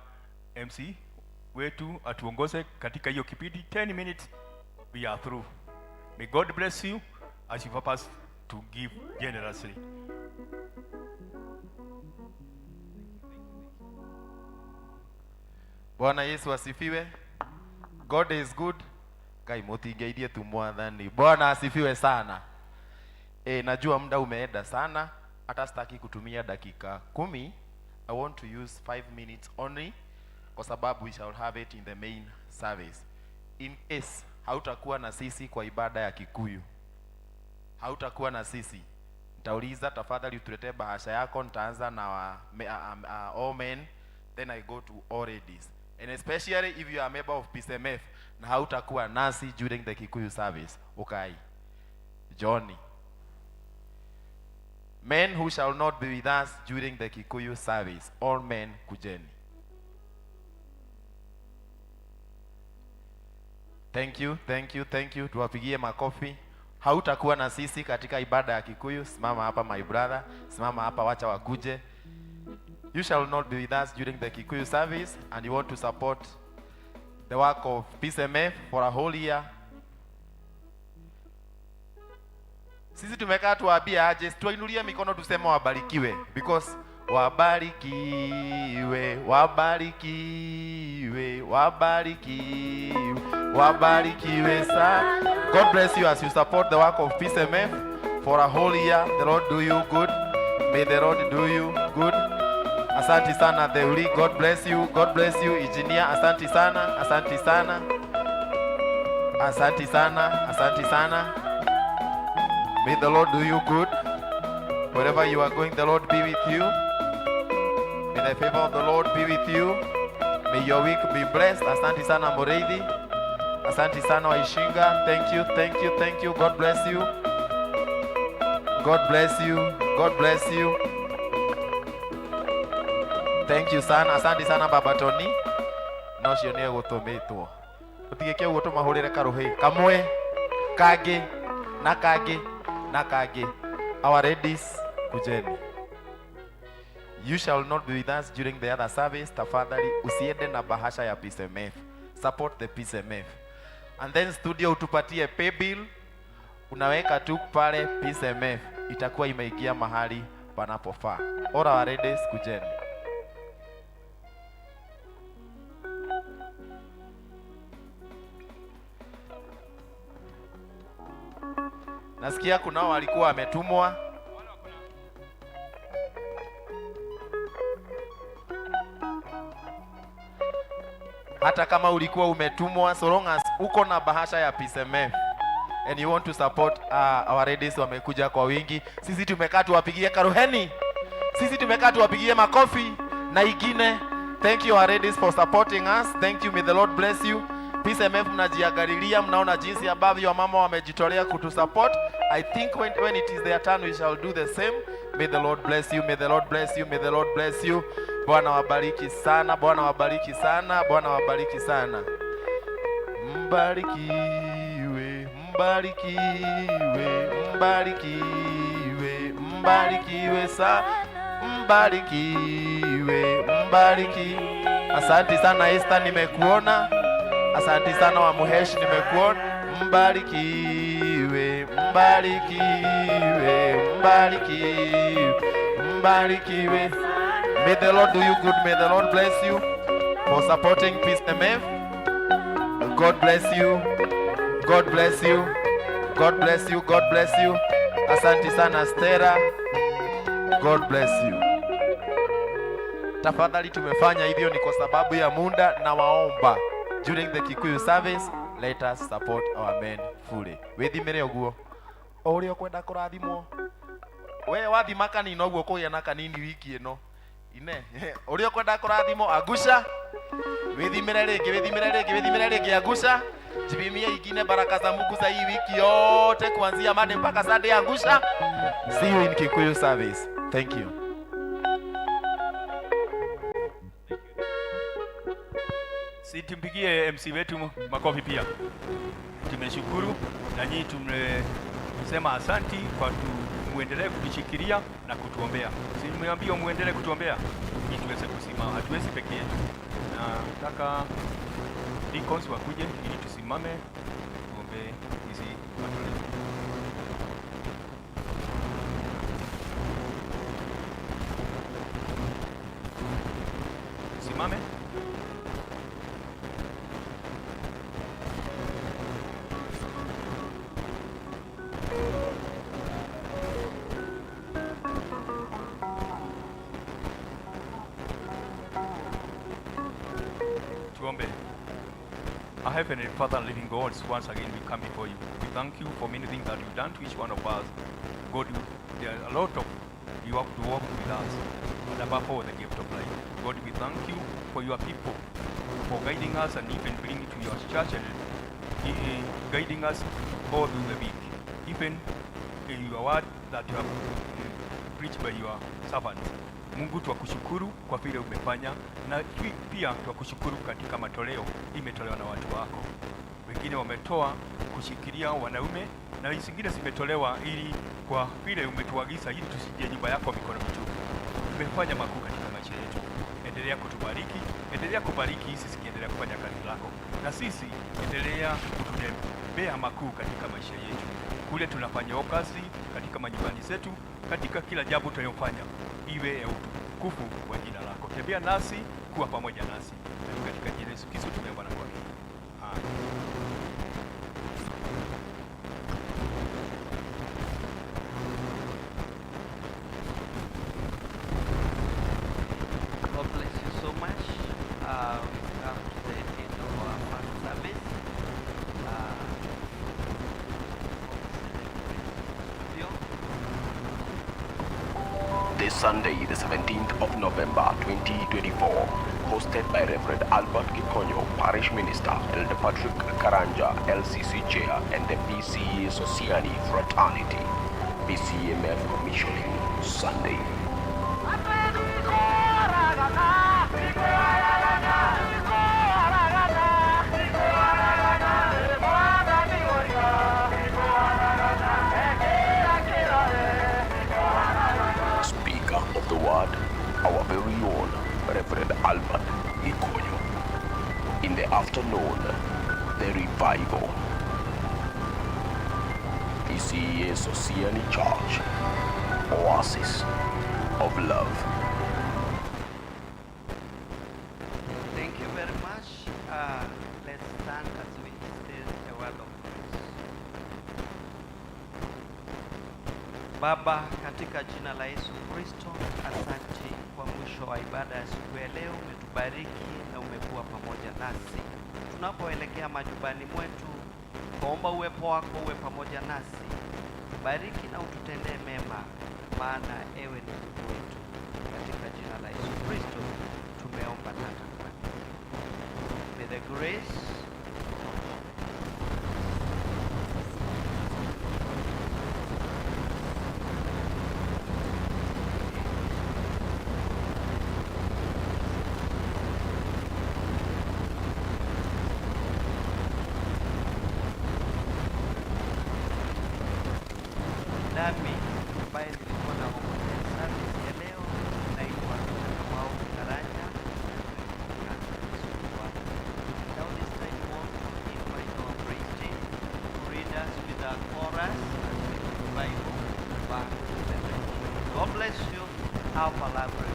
MC wetu atuongoze katika hiyo kipindi. 10 minutes we are through. May God bless you as you purpose to give generously.
Bwana Yesu asifiwe. God is good. Kai mutingeidie tu mwathani. Bwana asifiwe sana. Najua muda umeenda sana, hata sitaki kutumia dakika 10. I want to use 5 minutes only, kwa sababu we shall have it in the main service. In case hautakuwa na sisi kwa ibada ya Kikuyu, hautakuwa na sisi, nitauliza tafadhali utuletee bahasha yako. Nitaanza na all men, then I go to all ladies. And especially if you are a member of Pcmf na hautakuwa nasi during the Kikuyu service, okay? Johnny. Men who shall not be with us during the Kikuyu service, all men kujeni. Thank you, thank you, thank you. Tuwapigie makofi. Hautakuwa na sisi katika ibada ya Kikuyu, simama hapa my brother, simama hapa, wacha wakuje. You shall not be with us during the Kikuyu service, and you want to support the work of Pcmf for a whole year. Sisi tumekaa tuwaambie aje, tuinulie mikono tuseme wabarikiwe, because wabarikiwe, wabarikiwe, wabarikiwe, wabarikiwe sana. God bless you as you support the work of Pcmf for a whole year. The Lord do you good. May the Lord do you good. Asante sana Deuli, God bless you, God bless you. Engineer, asante sana, asante sana, asante sana, asante sana. May the Lord do you good. Wherever you are going, the Lord be with you. May the favor of the Lord be with you. May your week be blessed. Asante sana Moreidi. Asante sana Waishinga. Thank you, thank you, thank you. God bless you. God bless you. God bless you. Thank you sana. Asante sana Baba Tony. No cione gutumitwo. Utigike uguo tumahurire karuhi kamwe kage na kage na kage. Our ladies kujeni. You shall not be with us during the other service. Tafadhali usiende na bahasha ya Pcmf. Support the Pcmf. And then studio utupatie pay bill. Unaweka tu pale Pcmf. Itakuwa imeingia mahali panapofaa. All our ladies, kujeni. Nasikia kunao walikuwa wametumwa. Hata kama ulikuwa umetumwa, so long as uko na bahasha ya Pcmf and you want to support our ladies wamekuja kwa wingi. Sisi tumekaa tuwapigie karuheni. Sisi tumekaa tuwapigie makofi na ingine. Thank you our ladies for supporting us. Thank you, may the Lord bless you. Pcmf mnajiangalilia, mnaona jinsi ambavyo wamama wamejitolea kutusupport. I think when it is their turn we shall do the same. May the Lord bless you, may the Lord bless you, may the Lord bless you. Bwana wabariki sana, Bwana wabariki sana, Bwana wabariki sana. Mbarikiwe, mbarikiwe, mbarikiwe, mbarikiwe sana, mbarikiwe, mbariki. Asante sana Esther, nimekuona. Asante sana wa Muhesh, nimekuona. Mbarikiwe, mbarikiwe, mbarikiwe, mbarikiwe. May the Lord do you good. May the Lord bless you for supporting Pcmf. God bless you. God bless you. God bless you. God bless you. Asante sana Stella. God bless you. Tafadhali tumefanya hivyo ni kwa sababu ya muda na waomba. During the Kikuyu service, let us support our men fully. Wethimire oguo. Ori okwenda kurathimwo. We wathima kanini oguo kugia na kanini wiki ino. Ine. Ori okwenda kurathimwo agusha. Wethimire rĩngĩ, wethimire rĩngĩ, wethimire rĩngĩ agusha. Jibimie ingine baraka za Mungu za hii wiki yote kuanzia Monday mpaka Sunday agusha. See you in Kikuyu service. Thank you.
Si tumpigie MC wetu makofi pia. Tumeshukuru na nyinyi tumesema asanti kwa muendelee kutushikilia na kutuombea. Si nimeambia muendelee kutuombea ili tuweze kusimama. Hatuwezi pekee yetu. Na nataka deacons wakuje ili tusimame tuombe hizi matoleo. Simame. Tuombe. Our Heavenly Father and living God, once again we come before you. We thank you for many things that you've done to each one of us. God, there are a lot of you have to walk with us, and above all the gift of life. God, we thank you for your people, for guiding us and even bringing to your church and guiding us all through the week. Even in your word that you have preached by your servants. Mungu twakushukuru kwa vile umefanya, na pia twakushukuru katika matoleo imetolewa na watu wako. Wengine wametoa kushikilia wanaume na wengine zimetolewa ili kwa vile umetuagiza ili tusije nyumba yako mikono mitupu. Umefanya makuu katika maisha yetu. Endelea kutubariki, endelea kubariki sisi kiendelea kufanya kazi lako. Na sisi endelea kututembea makuu katika maisha yetu. Kule tunafanya kazi katika manyumbani zetu, katika kila jambo tunayofanya iwe ya utukufu wa jina lako. Tembea nasi, kuwa pamoja nasi. Katika jina la Yesu Kristo tumeomba na kuamini. Amen.
God bless you so much. We come to the end of our first service.
This Sunday, the 17th of November 2024, hosted by Reverend Albert Kikuyu, Parish Minister, Elder Patrick Karanja, LCC Chair, and the P.C.E.A. Society Fraternity. Pcmf Commissioning Sunday. Speaker of the word, our
very own Reverend Albert Kikuyu. In the afternoon, the revival. P.C.E.A. Society Church, Oasis of Love.
Thank you very much. Let's stand as we say a word of praise. Baba, katika jina la Yesu Kristo, asante kwa mwisho wa ibada ya siku ya leo. Umetubariki na umekuwa pamoja nasi. Tunapoelekea majumbani mwetu, tuomba uwepo wako uwe pamoja nasi. Bariki na ututendee mema, maana ewe ni Mungu wetu. Katika jina la Yesu Kristo tumeomba na kuamini. May the grace nami ambaye nilikuwa na service ya leo naitwa Kamau Karanja. Now this time more invite our praise team to read us with a chorus and with the Bible back to the Lord. God bless you. Have a lovely